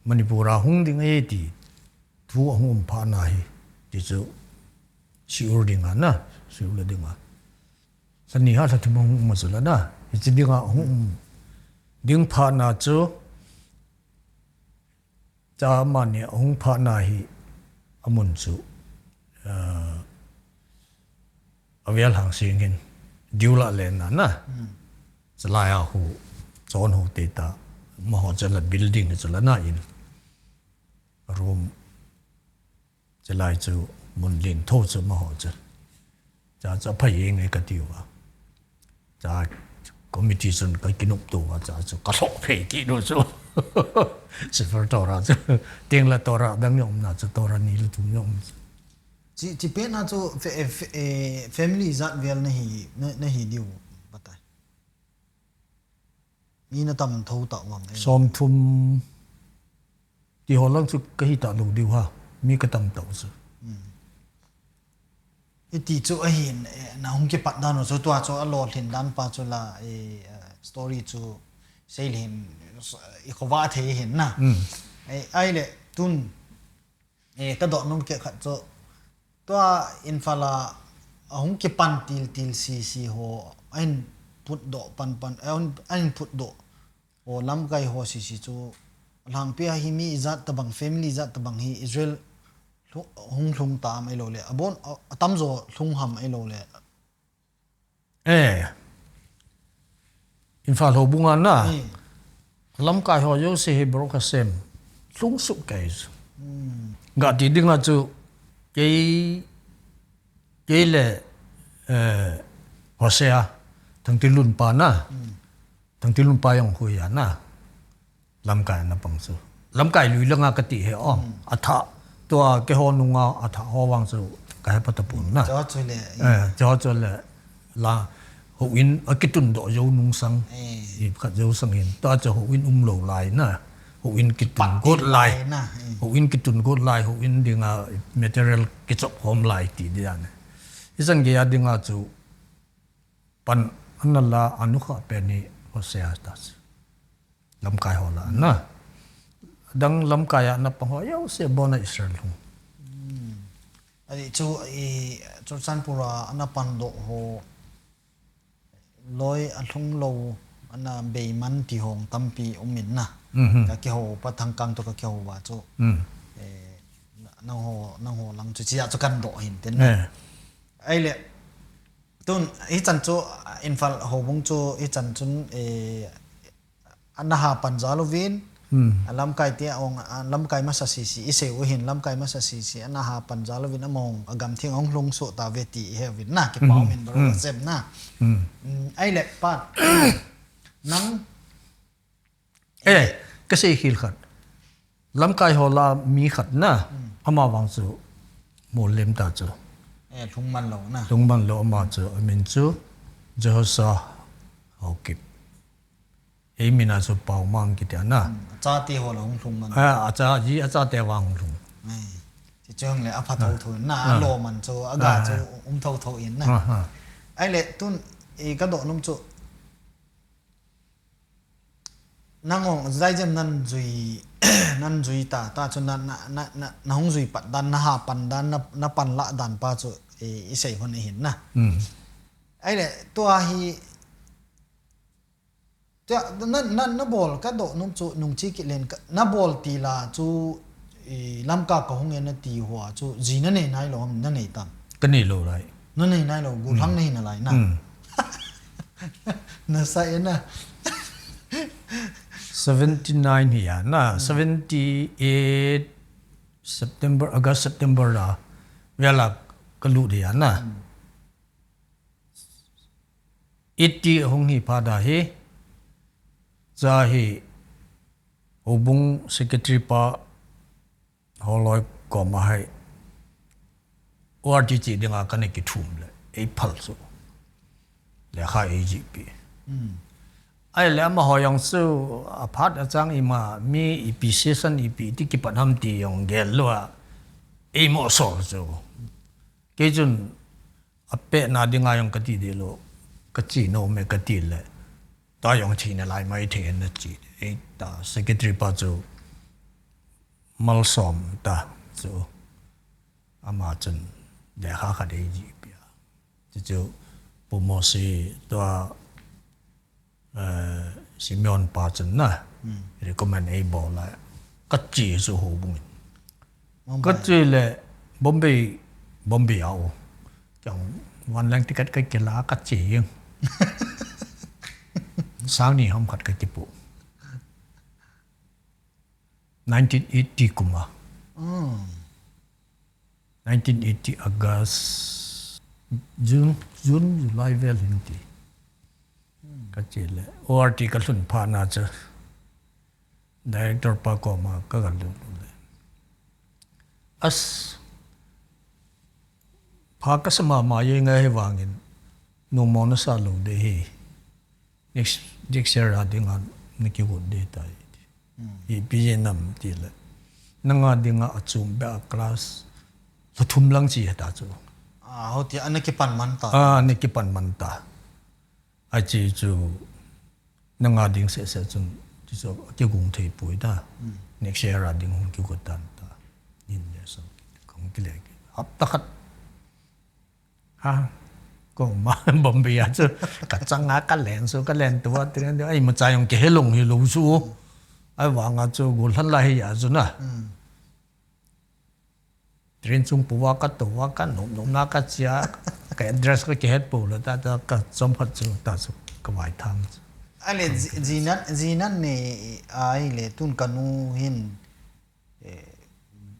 Manipura hung ding e ti thu hung pa na hi ti chu si ur ding na si ur ding a sani ha sa thumong masula na chi ding a hung ding pha na chu cha ma ne hung pha na hi amun chu avial hang singin diula len na salaya hu chon hu te ta ma ho chala building chala na in room chalai chu mun lin tho chu ma ho cha cha phai eng e ka tiwa cha committee sun ka kinup tu wa cha chu ka thok phe ki do chu se fer tora chu teng la tora dang yom na chu tora ni lu tu yom chỉ biết na cho family zat vel na hi diu batai ni na tam thâu tạo wang som thum ti ho lang chu ka hi ta lu diu ha mi ka tam tau chu ti chu a hin na hong ke pat dan so tua cho a lo thin dan pa cho la story chu sei lim I khowa the hin na ai le tun ka do nom ke khat choตัวอินฟาลาหงกิปันติลซีโฮอันพุดโดปันอันพุดโดโอลำไกโฮซีจูหลังเปียฮิมีจัดตบังเฟมิลี่จัดตบังฮิอิสราเอลหงลุงตามไอโลเลอบอนตั้มโซลุงหำไอโลเลอินฟาลโฮบุงานนะลำไกโฮโยเซฮิบรอกเซมลุงสุกไกส์กาดีดิ้งอาจูcái là họ sẽ thằng tin luôn pa na thằng tin luôn pa yang hui ya na làm cái na bằng số làm cái lùi lăng cái tị hệ om tha tua cái hồ nung tha hồ vang số cái bắt tập na cho là hồ in ở cái tuần độ dấu nung sang khát dấu sang hiện tua cho hồ in lầu lại na hồ in cái tuần cốt lại hồ in cái tuần cốt lại hồ in đi nga material cái chop home lại thì đi anh isang cái đi nga chú pan anh là anu khá penny hồ xe tas làm cái hồ là na đang làm cái na pang hồ yêu xe bona Israel hung ai chú san pura anh pan độ hồ lối anh không lâu anh bề man thì hong tâm pi min na cái hồ bắt thằng căng to cái hồ vào chỗ nang hồ lăng chú chỉ cho căn độ hình tên ai lệ tuần ít chân chỗ infal hồ bung chỗ ít chân chun anh ha pan giá lovin làm cái tia ông làm cái masa sisi iseu hin làm cái masa sisi anh ha pan giá lovin among agam thieng ông lung so ta veti hevin na cái bao min bro sem na ai lệ pan nang cái gì hiểu khát làm cái hồ là mi khát na ama vang chu mo lem ta chu lung man lo na lung man lo ama chu min chu Jehosa kịp ấy mình là số bảo mang cái tiền na cha ti hồ là lung man cha te wang lung chỉ chừng là áp thâu thâu na lo man chu aga chu thâu in na ai lệ tun cái độ nông chu nang ong zai jem nan zui ta chu na hong zui pat dan na ha pan dan na pan la dan pa chu i sei hon hin na ai le tua hi na bol ka do num chu nung chi ki len na bol ti la chu lam ka ko hong en ti hwa chu ji na ne nai lo na nei tam cái này lo lại na nei nai lo gu thang nei na lai na na sai na 79 here na 78 September August September la vela kalu dia na 80 hong hi pada hi za hi obung secretary pa họ nói có mà hay ORGG đi ngang cái này cái thùng lại Apple số để khai AGP ai lẽ mà họ dùng số apart ở trong ima mi EP session EP thì cái bản ham thì dùng gel lo ai mà số số cái chun ape na đi ngang dùng cái gì lo cái gì nó mới cái gì lại ta dùng chỉ là lại mấy thế này chỉ ấy ta secretary bao nhiêu mal som ta so ama chun để khai cái đấy gì bia就不么是多Simeon ba chân na recommend ai bỏ lại cắt chỉ số hồ bung cắt chỉ là Bombay áo chẳngวันแรงที่กัดcáiกีฬาcắt chỉยังsáng nay không cắt cái tiếp bộ 1980 kuma 1980 August June July vel hindi cái gì là ORT cái luận phá na chứ director pa ko mà cái luận as phá cái什么mà ye ngay vangin no mona sa lo de hi next year ra dinga niki wo de tai i bi nam ti la nanga dinga achum ba class lo thum lang chi ta chu họ thì anh cái pan man ta niki pan man ta ai chỉ chu nanga ding se chun chỉ so cái gung thei pui da next year ra ding hong ki ko tan ta in le so kong ki le hap ta khat ha kong ma bom bia chu ka changa ka len tu ti ren ai ma cha yong ke helong hi lo su ai wa nga chu gul han la hi ya chu na tren chung puwa ka to wa ka no na ka chia cái address cái cái hết bộ là ta cả trong phát chu ta chu cái vài tháng anh lệ zinan này ai lệ tun kanu hin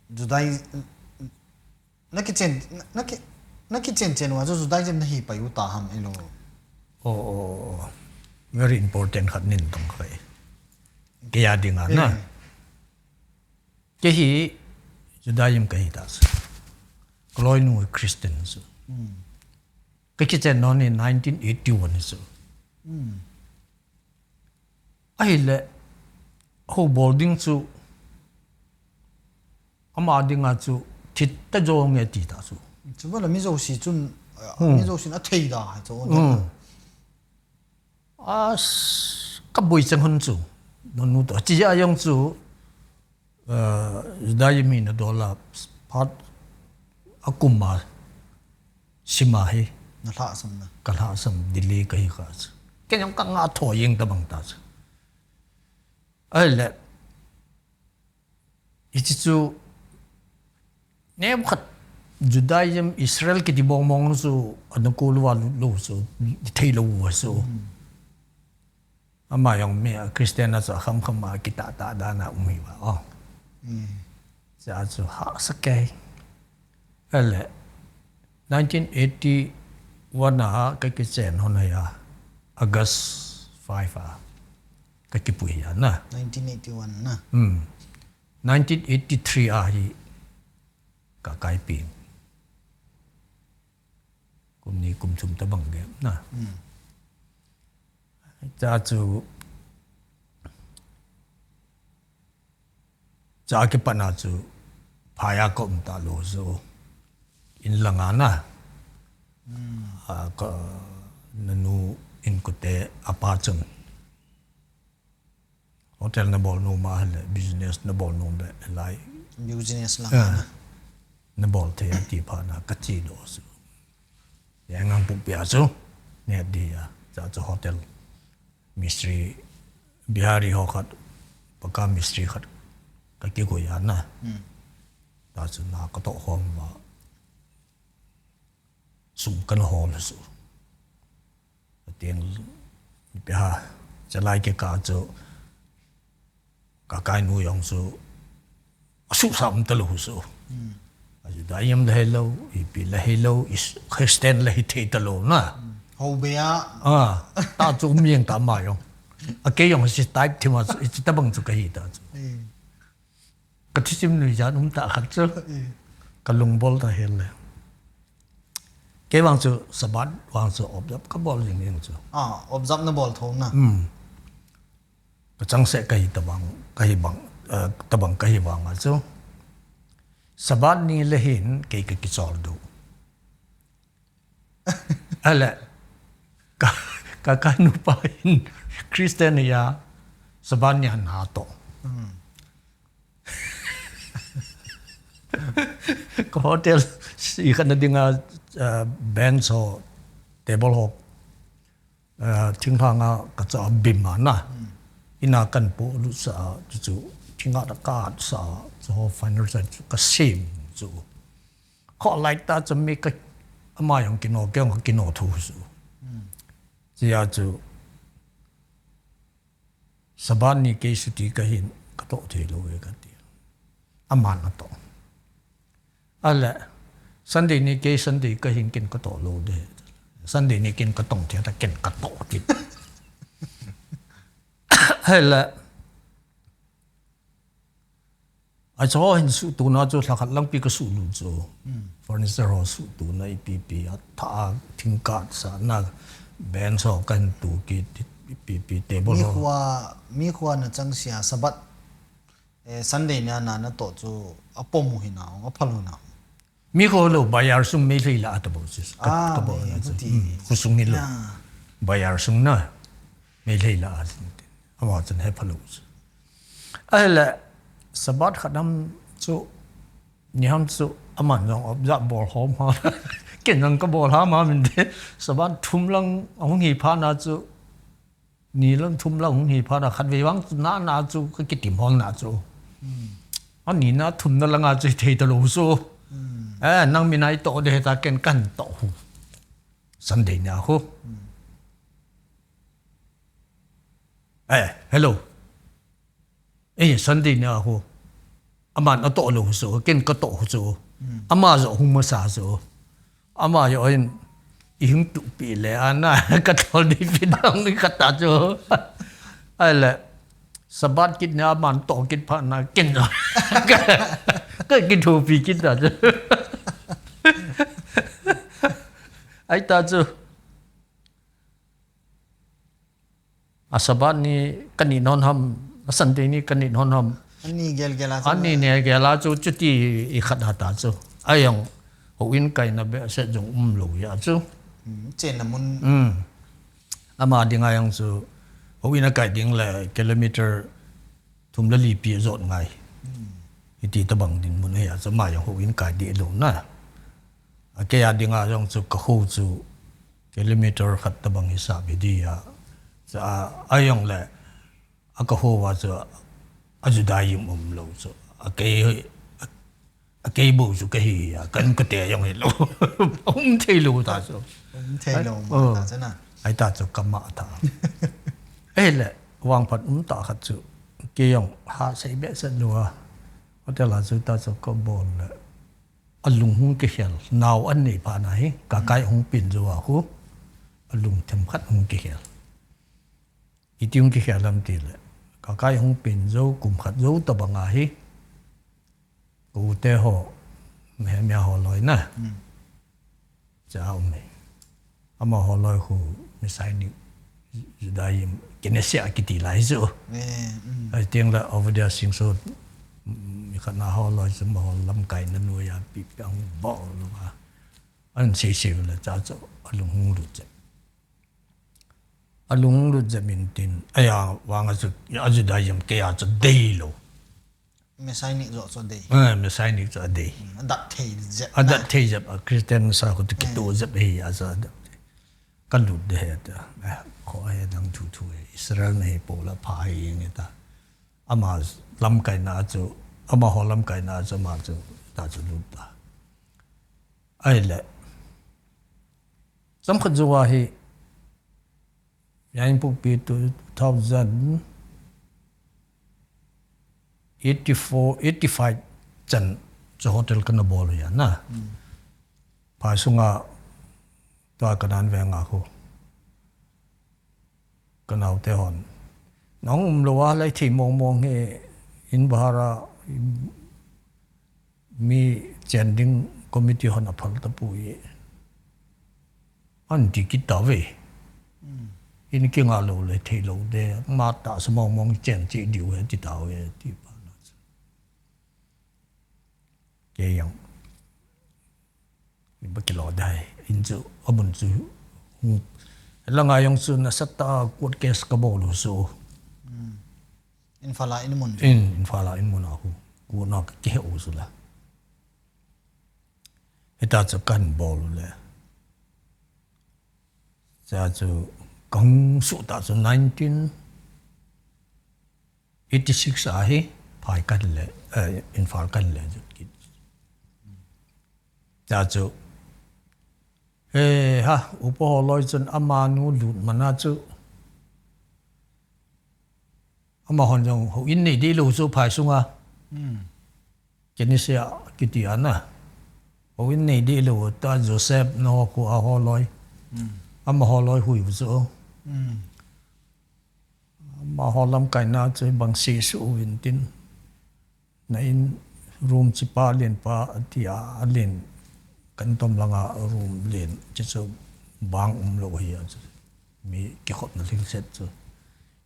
judai nó cái chen wa judai chen hi pa yu ta ham elo very important khat nin tong khai cái ya ding na cái hi judaism cái ta gloi nu Christians cái chuyện nó in 1981 rồi, ai là hồ boarding chú, ama đi ngã chú, thịt ta cho nghe tí ta chú, chú bảo là mi dâu xí chun, mi dâu xí nó thấy đã hay chú, các buổi sáng hôm chú, nó nút chỉ là yung chú, đại mình nó đó là phát, akum mà, sima hay nó lạ xong nè cái lạ xong delay cái gì cái nhóm các ngã thổi yên tâm bằng ta ấy là ít chú nếu khát Judaism Israel cái đi bong bong số anh cô lu lu số thấy lu số ama yung mẹ Christian na số khăm mà kita ta đã na umi wa giờ số họ sắc cái ấy là 1980 wana cái chen hon hay August 5 cái bụi na 1981 na 1983 hi cả cái pin cũng ni cũng chúng ta bằng cái na cha chú cha cái pana chú phaya cũng ta lo zo in langana ka nanu in kote apachang hotel na bol no ma le business na bol no be lai business lang na bol te ti pa na ka chi do su yang ang pu pia su ne di ya cha hotel mystery bihari ho khat paka mystery khat ka ki go ya na ta su na ka to hom ma sum kan ho la su tiền bị haจะไล่cái cả chỗ cả cái nuôi ông số số sắm tới lâu số à chứ đại em là hello bị là hello is Christian là hết tới lâu na hậu bia ta chỗ miệng ta mà dùng cái dùng là type thì mà chỉ ta bằng chỗ cái gì đó cái thứ chim nuôi giá ta khát chứ cái lùng bol ta hết rồi cái vang chú sabat vang chú ốp dập cái bol gì nghe chú ốp dập nó bol thong na cái trăng sẽ cái tờ bằng cái vang à chú sabat ni là hiện cái chòi đủ ala cái nu pa in Christiania sabat ni na to có hotel si khana dinga bench ho table ho thing hanga ka cha bim na ina kan po lu sa chu thinga da ka sa so final sa ka sim chu kho like ta cha me ka ama yong kino kyong kino thu su ji ya chu sabani ke su ti ka hin ka to the lo we ka ti aman na to ala Sunday ni ke Sunday ka hin kin ka to lo de Sunday ni kin ka tong thia ta kin ka to ti hala a cho hin su tu na cho thakhat lang pi ka su lu cho furniture ho su tu na ipp a tha thing ka sa na ben so kan tu ki ipp table mi khwa na chang sia sabat Sunday na na to chu apom hi na aphalu na mi ko lo bayar sung me le la ta bo sis ka bo na ku sung ni lo bayar sung na me le la awa chen he phalu ala sabat khadam chu ni ham chu aman jong ob ja bol hom ha ken nang ka bol ha ma min de sabat thum lang ong hi pha na chu ni lang thum lang ong hi pha na khat we wang na chu ka ki tim hong na chu anh ni na thum na lang a chu thei ta lo so nang minai to de ta ken kan to Sunday na ho hello Sunday na ho aman a to lo so ken ka to so ama zo hung ma sa so ama yo in ihung tu pi le ana ka to di pidang ni ka ta cho ala sabat kit na man to kit pha na ken rồi cái thu pi kit da chứ ai ta chứ sabat ni kan ni non ham Sunday ni kan ni non ham ani gel ani ne gela chu chuti I khat ta chu ayong ho win kai na be se jong lo ya chu chen na mun ama dinga yang chu ho win kai ding la kilometer thum la li pi zot ngai iti tabang din mun ya cha ma yang ho win kai di lo na ke ya dinga yang chu ka hu chu kilometer khat tabang hisab di ya cha ayong la aka ho wa chu ajudai lo chu ke bu chu ke hi ya kan ka te yang lo thei lo ta chu thei lo ta cha na ai ta chu kama ta le wang phat ta khat chu ke yang ha sei be sa lo ta la chu ta chu ko bol la alung hung ke hel naw an nei pa na hi ka kai hung pin zo wa hu alung them khat hung ke hel itiung ke helam ti le ka kai hung pin zo kum khat zo ta banga hi ku te ho me ho loi na chao me ama ho loi hu mi sai ni judaim kinesia kiti lai zo I think la over there sing so mi khana ho loi zo mo lam kai na nu ya pi pyang bo lo ba an se se la cha zo alung hung lu che alung lu je min tin aya wang azu judaim ke ya zo dei lo me sai ni zo so dei me sai ni zo dei dat thei je adat thei je Christian sa ko ki to je be ya za kan lu de ta ko ai dang thu Israel nei po la pha hi nge ta ama lam kai na chu ama ho lam kai na chu ma chu ta chu lu ta ai le sam khat zo wa hi yang pu pi 2085 chan cho hotel kan bol ya na pa sunga ta kanan ve nga ko kanau te hon nong lo wa lai thi mong he in bahara mi standing committee hon aphal ta pui an ti ki ta ve in ki nga lo le thei lo de ma ta smong mong chen chi diu he ti ta we ti pa na ke yang ni ba ki lo dai in chu abun chu la nga yong chu na sata court case ka bo lo so in fala in mun in fala in mun aku ku na ki he o su la eta chu kan bol le cha chu kong su ta chu 1986 a hi phai kan le in fal kan le chu ki cha chu ha upo loi chun ama nu lut mana chu ama hon jong ho in nei di lu chu phai sunga Genesia kitiana ho in nei di lu ta Joseph no ku a ho loi ama ho loi hui chu ama ho lam kai na chu bang si su win tin na in room chi pa len pa tia len kan tom langa room len chi chu bang lo hi a chu mi ki khot na thing set chu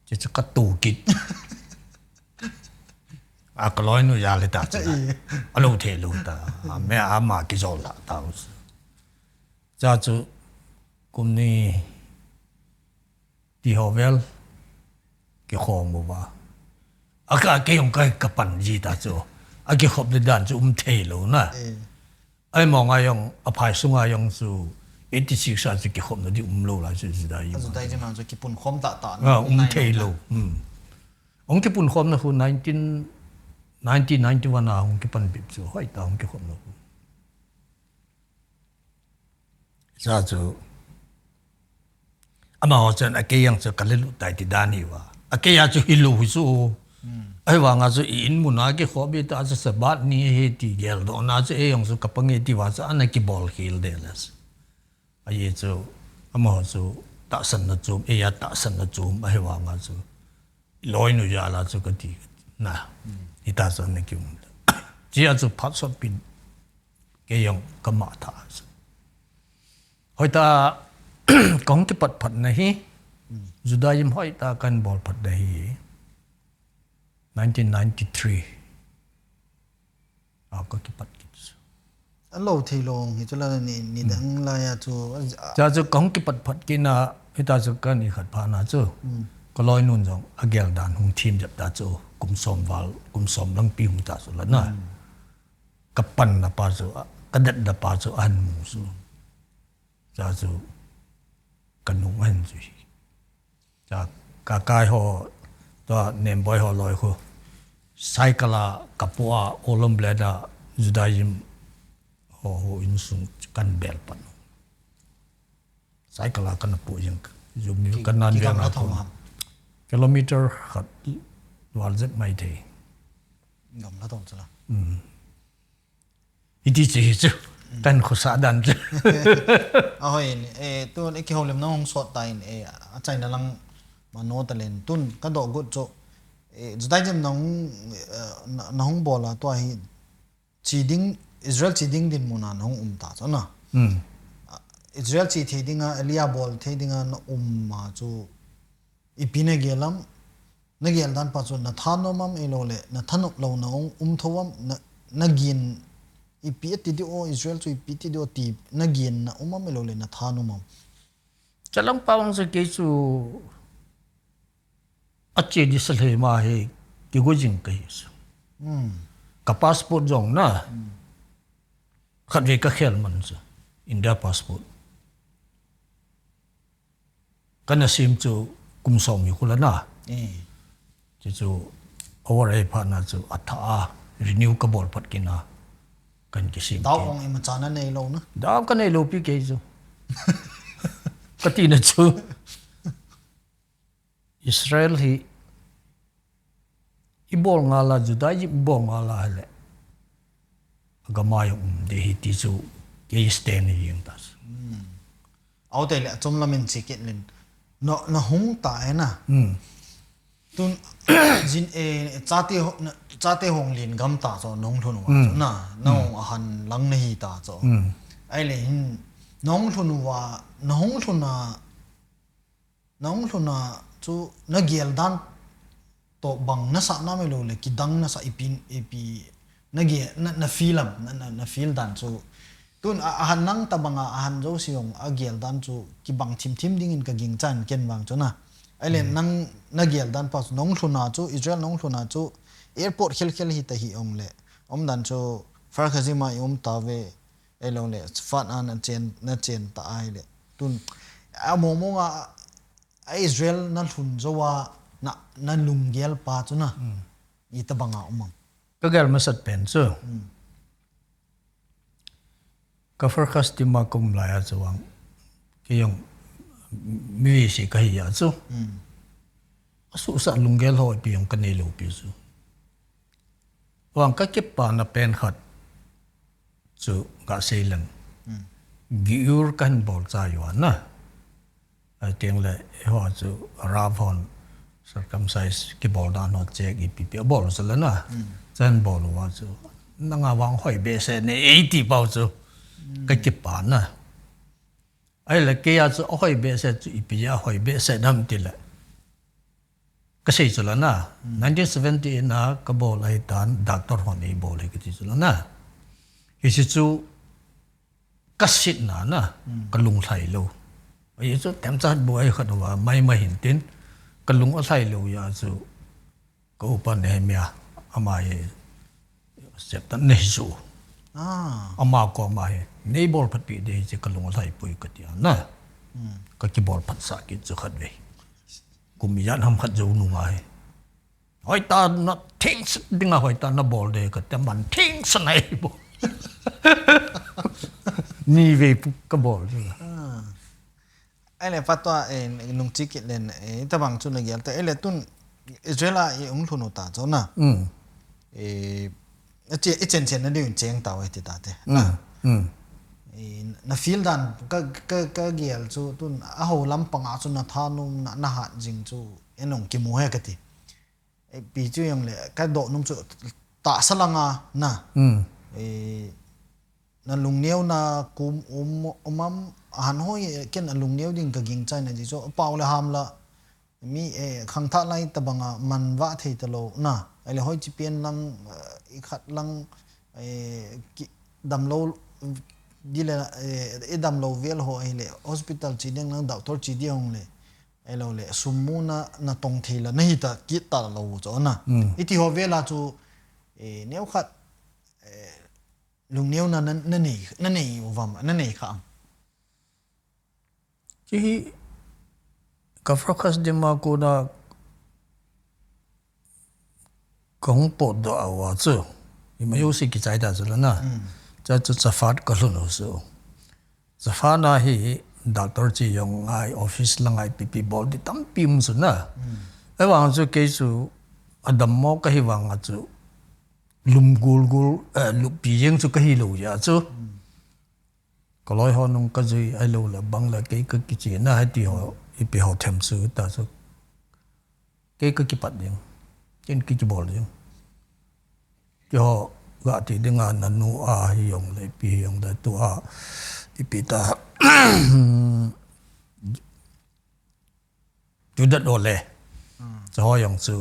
chi chu ka tu kit a ka loi nu ya le ta chu a lo the lu ta me a ma ki zo la ta cha chu kum ni ti ho vel ki khom bo ba a ka ke yong kai ka pan ji ta chu a ki khop le dan chu the lo na ai mong ai yong a phai sunga yong chu 86 sa chu ki khom na di lo la chu chu dai zu dai jim chu ki pun khom ta ta the lo ong ki pun khom na hu 1991 na ong ki pan bip chu hoi ta ong ki khom na hu sa chu ama ho chen a ke yang chu ka le lu tai ti da ni wa a ke ya chu hi lu chu ai wa nga chu in mu na ki kho bi ta chu sa bat ni he ti gel do na chu e yong chu ka pange ti wa cha ana ki ball khil de las a ye chu ama ho chu ta san na chu e ya ta san na chu ai wa nga chu loi nu ya la chu ka ti na i ta san na ki um ji a chu phat sot pin ke yong ka ma tha hoi ta kong ki pat phat na hi Judaism hoi ta kan bol phat na hi 1993 ko ki pat ki an lo thi long hi chu la ni dang la ya chu cha chu kong ki pat phat ki na ita chu kan ni khat pha na chu ko loi nun jong agel dan hung thim jap ta chu kum som lang pi hung ta chu la na kapan na pa chu kadat da pa chu an mu su cha chu kanu an chu cha ka kai ho to nem boy ho loi ho cycle kapua olom bleda Judaism ho in sung kan bel pan cycle kan pu yang zum ni kan nan yang kilometer khat wal zet mai the ngam la tong chala iti chi chu kan khu sa dan chu a hoi tu ne ki holem nong sot tain a chai na lang ma no talen tun ka do gut cho Judai jam nong nong bola to hi chiding Israel chiding din muna nong ta cho na Israel chi thedinga Elia bol thedinga na ma chu ipine gelam na gel dan pa chu na thano mam elole na thanok lo na thowam na gin ipi ti di o Israel chu ipi ti do ti na gin na elole na thano mam chalang pawang sa ke chu ache di sal he ma he ki go jing kai su ka passport jong na khat ve ka khel man chu India passport kana sim chu kum som yu kula na chu over ai pha na chu atha renew ka bol pat kina kan ki sim daw ong ima chana nei lo na daw ka nei lo pi ke chu ka ti na chu Israel hi ibol nga la Juda ibol nga la le agamay de hi ti chu ke sten ni yung tas au te le chom lamin chikit len no hung ta na tun jin chate hong lin gam ta cho nong thun wa na nong han lang na hi ta cho ai le hin nong thun na chu na gel dan to bang na sa na me lo le ki dang na sa ipi na ge na filam na feel dan chu tun han nang ta banga han zo siong a gel dan chu ki bang thim ding in ka ging chan ken wang chu na ai le nang na gel dan pas nong thuna chu Israel nong thuna chu airport khel hi ta hi le dan chu far khazima ta ve ai lo le fan an chen ta ai le tun a mo nga Israel na thun zo wa na lung gel pa chu na I ta banga ka gel masat pen chu ka far khas ti ma kum la ya chuang ki yong mi si ka hi ya chu asu sa lung gel ho pi yong ka nei lo pi chu wang ka ke pa na pen khat chu ga sei lang giur kan bol cha yo na ai tiang le ho chu ravon circumcise ki bol da no check I pi bol so la na chen bol wa chu na nga wang hoi be se ne 80 bao chu ka ke pa na ai la ke ya chu hoi be se chu I pi ya hoi be se nam ti la ka sei chu la na 1970 na ka bol ai dan doctor hon ei bol ki ti chu la na hi si chu ka sit na ka lung thai lo ai chu tem chat bo ai khat wa mai ma hin tin ka lung a thai lo ya chu ko pa ne mya ama ye sep tan nei chu ama ko ma he nei bol phat pi de che ka lung a thai pui ka ti na ka ki bol phat sa ki chu khat ve kum yan ham khat zo nu nga he hoi ta na thing dinga hoi ta na bol de ka te man thing sa nei bo ni ve ka bol ai le fatwa nung chik len ta bang chu na gel ta ele tun Israel thunu ta cho na chen na de cheng ta wa ti ta te na feel dan ka gel chu tun a ho lam panga chu na tha num na ha jing chu enong ki mu he ka ti pi chu yang le ka do num chu ta salanga na na lung neu na kum umam han hoi ken lung neu ding ka ging chai na ji cho paw la ham la mi khang tha lai ta banga man wa thei ta lo na ale hoi chi pian lang I khat lang dam lo dile dam lo vel ho le hospital chi ding lang doctor chi diong le elo le sumuna na tong thei la nahi ta ki ta lo cho na iti ho vela chu neu khat lung neu na nei vam na nei kha chi ka focus de ma ko na kong po do awa chu I ma yo si ki chai da chu la na cha chu cha fat ka lu no so cha fa na hi doctor chi yong ai office lang ai pp bol di tam pim chu na ai wang chu ke chu adam mo ka hi wang chu lum gul lu pi yeng chu ka hi lo ya chu ko loi ho nong ka ji ai lo la bang la ke ka ki chi na ha ti ho I pi ho them chu ta chu ke ka ki pat ding ken ki chi bol ding yo ga ti ding a na nu a hi yong le pi yong da tu a I pi ta ju da do le cho ho yong chu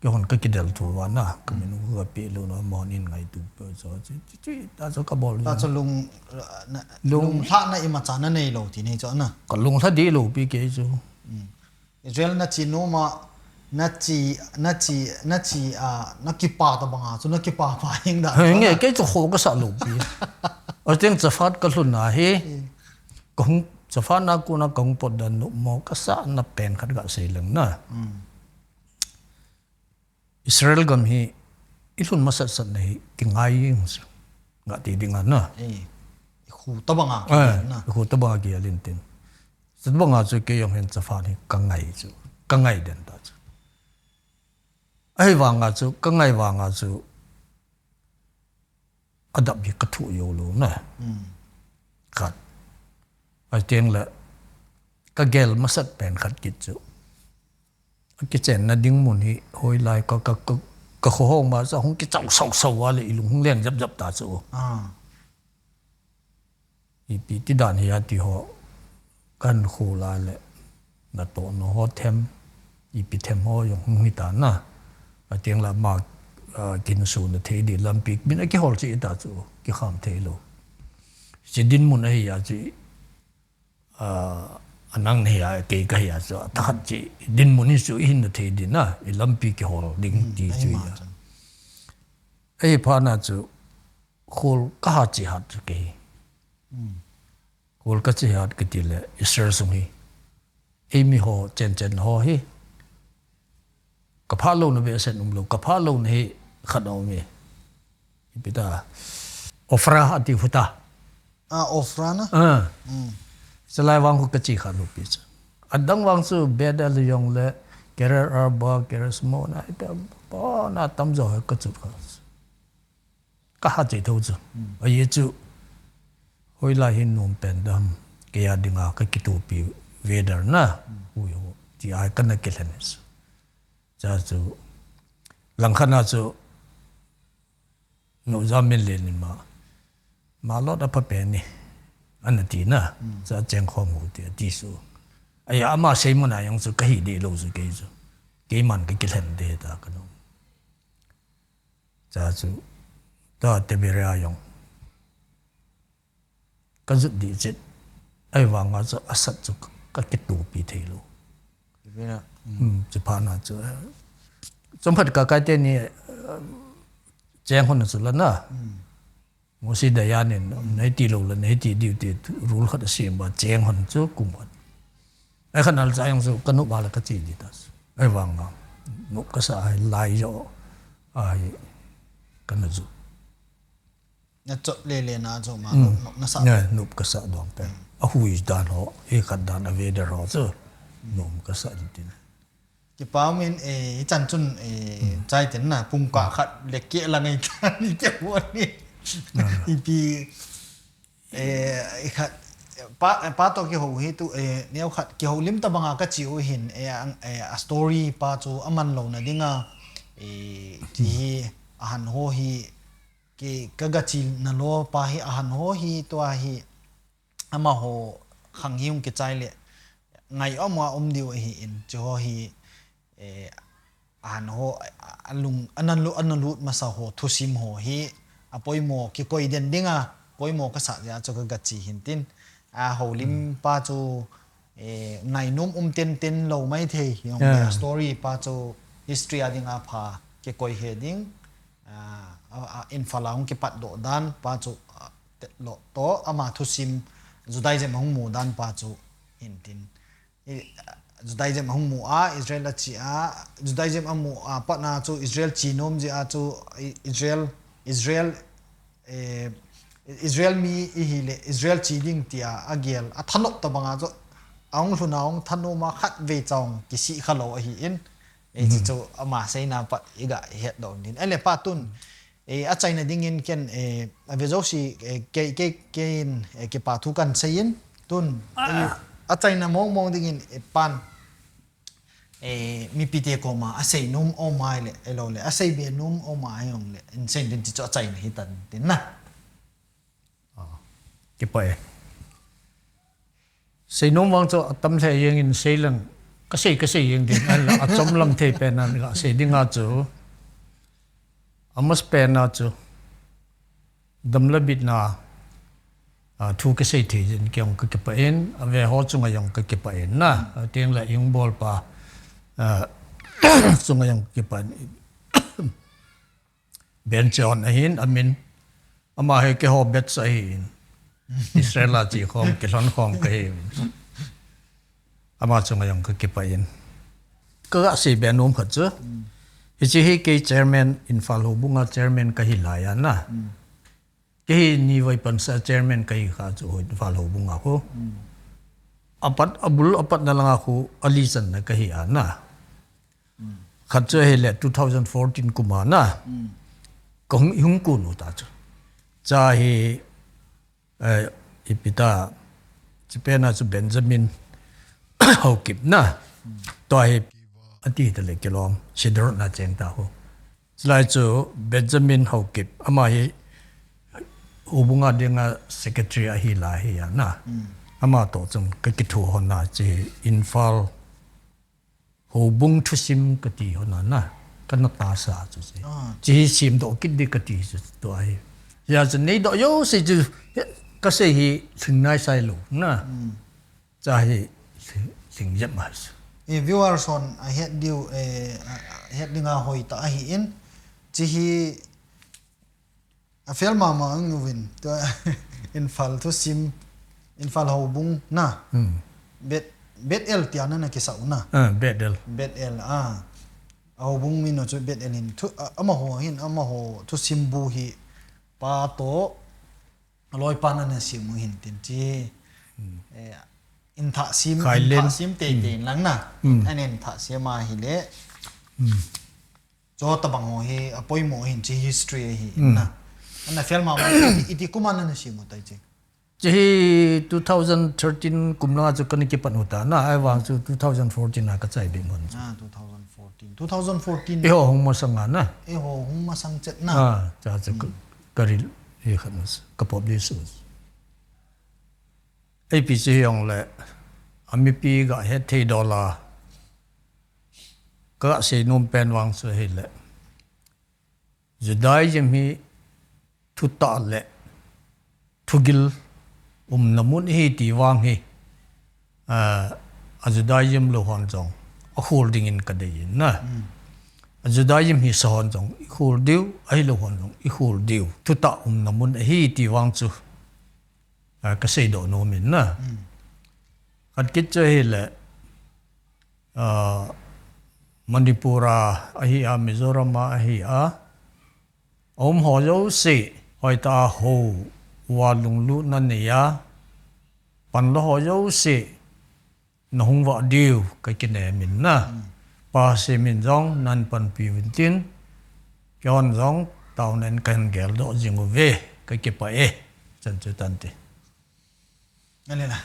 cái hòn cái del tu wa na cái mình vừa bị luôn nó morning ngày tu bữa cho chứ ta cho cái bol ta cho lung tha na ima cha na nei lo ti nei cho na còn lung thắt đi lo bị cái chứ Israel na chi no ma na chi na ki pa ta banga chu na ki pa hing da nghe cái chỗ hồ cái sao lo bị ở tiếng chả phát cái luôn na he cũng chả phát na cũng na cũng bột đàn nụ mò cái sao na pen khát gạo xây lưng na Israel gam hi ilun masat sat nei kingai nga ti dinga na khu ta banga na khu ta banga ki alin tin sat banga chu ke yong hen chafa ni kangai den ta chu ai wanga chu kangai wanga chu adap hi ka thu yo lo na khat ai tiang la ka gel masat pen khat kit chu cái chuyện là đinh muốn hi hồi lại có khó hông mà sao không cái trọng sâu sâu à lại lùng lên dập dập ta chỗ bị tí đàn hi thì họ cần khổ lại lệ là tổ nó họ thêm bị thêm họ dùng người ta na và tiếng là mà kinh số nó thấy đi làm việc bên cái họ chỉ ta chỗ cái khám thấy luôn chỉ đinh muốn hi chỉ anh năng này cái cho ta chỉ đinh muốn hi số hin nó thấy đi na làm việc cái họ đinh đi chơi ấy phá na chỗ khổ cả chỉ hạt cái khổ cả chỉ hạt cái gì là Israel sung hi ấy mi họ chen họ hi cái phá lâu nó về sen lâu cái phá lâu này khát ao mi bây giờ ofra hati futa ofra na selai wang ko kachi kha lupi cha adang wang su beda le yong le kerer arba kerer smo na ita pa na tam zo ka chu ka ha je tho chu a ye chu hoi la hin nom pen dam ke ya dinga ka kitu pi weather na u yo ti ai kana ke lenes cha chu lang khana chu no zamin le ni ma lo da pa pe ni anh tí na za chèn kho ngủ thì tí số ai ama sei mo na yang su cái đi lâu su cái su cái man cái hình để ta cái nó za su ta te be ra yang cái sự đi chết ai vang à su asat su cái tụ bị thế lo chỉ pa na su trong phật cái tên này chèn hơn su là na một số đại gia nên nãy tỷ lệ là nãy tỷ điều thì rule khát xem mà chèn hơn chút cũng vậy. Ai khăn nào giải số cái nút bà là cái gì đi ta, ai vàng à, nút cái sao lại cho ai cái nào chút. nó chốt lệ na cho mà nó sao? Nè nút cái sao đoan pen, à hui đàn họ, ai khát đàn ở về đó chứ, nút cái sao đi tin. cái bao mình chân chun trái tiền na phung quả khát lệ kia là ngày ta đi chơi buồn đi. Ipi pa to ke ho hi tu neu khat ke ho lim ta banga ka chiu hin a story pa chu aman lo na dinga ti han ho hi ke kaga chi na lo pa hi han ho hi to hi ama ho khang hiung ke chai le ngai om diu hi in chu hi han ho alung anan lu ma sa ho thusim ho hi apoi mo ki koi den dinga poi mo ka sa ya cho ka gachi hintin a holim pa chu ngai num ten lo mai the yong story pa chu history adinga pha ke koi he ding in falang ke pat do dan pa chu lo to ama thusim judai je mahung mu dan pa chu hintin judai je mahung mu a Israel chi a judai je amu a pa na chu Israel chi nom je a chu Israel mi ihile Israel chi ding tia agiel a thanop ta banga zo aung lunaung thanu ma khat ve chong ki si khalo hi in chi chu ama seina pa iga het don din ele pa tun a chaina ding in ken a vezo si ke pa thu kan sein tun a chaina mong ding in pan mi pite ko ma a sei num o mai le elo le a sei be num o mai yong le in sen din chi cho chai na hitan tin na cái bể sei num wang cho tâm thế yang in sei lang cái sei yang din an la chom lam the pe na ga sei ding a chu amos pe na chu dam la bit na thu cái sei the jin kyong cái pa en ave ho chu nga yong cái pa en na tiang la yung bol pa sunga yang kipan ben chon ahin amin ama he ke ho bet sa hin Israel la chi khom ke lon khom ke ama sunga yang ke kipain ka si ben nom khat chu hi hi ke chairman infal ho bunga chairman ka hi la ya na ke ni vai pan sa chairman ka hi kha chu infal ho bunga ko apat na lang ako alisan na ka hi ana khát chơi hele 2014 kuma na kong yung kuno ta cha hi ipita chipena chu Benjamin hokip na to hi อดีตเลยจะลองชิดรนาเจงตาหูสลายจูเบนจามินฮาวกิบอามาฮีอุบุงอาเดียงาเซคเรตรีอาฮิลาฮียานะอามาโตจงก็กิทูฮอนาจีอินฟัลหูบุงทุซิมกติฮอนานะกันนัตาสาจุสิจีซิมโตกิดดิกติจุตัวไอยาจะนี่ดอกโยสิจูก็เสียถึงนายไซลูนะจะให้ถึงยับมา viewers on I had diu had dinga hoi ta hi in chi hi a fel ma ma ngwin to infal to sim infal ho bung na bet el tiana na ki sa una bedel bet el ho bung min no chu bet el in thu ama ho hin ama ho to sim bu hi pa to loi pa na na sim hin tin chi in tha sim te lang na anen tha sema hi le jo ta bang ho hi apoi mo hin chi history hi na ana film ma iti kumana na simu tai chi chi 2013 kumla chu kan ki pan uta na ai wang chu 2014 na ka chai bing hon 2014 e ho hong ma sanga na e ho hung ma sang chet na cha chu karil he khanas ka pop li su APC yong le amipi ga he $10 ka se nom pen wang so he le judai jam hi thu ta le thugil namun hi ti wang hi judai jam lo hon jong a holding in ka de na judai jam hi so hon jong i hol diu ai lo hon jong i hol diu thu ta namun hi ti wang chu ka se do no min na at kit che hi le Manipura ahi a Mizoram ahi a om ho yo se hoi ta ho wa lung lu na ne ya pan lo ho yo se na hung wa diu ka ki ne min na pa se min jong nan pan pi win tin kyon jong taw nen kan gel do jing ve ka ki pa e chan chu tan ti ngale la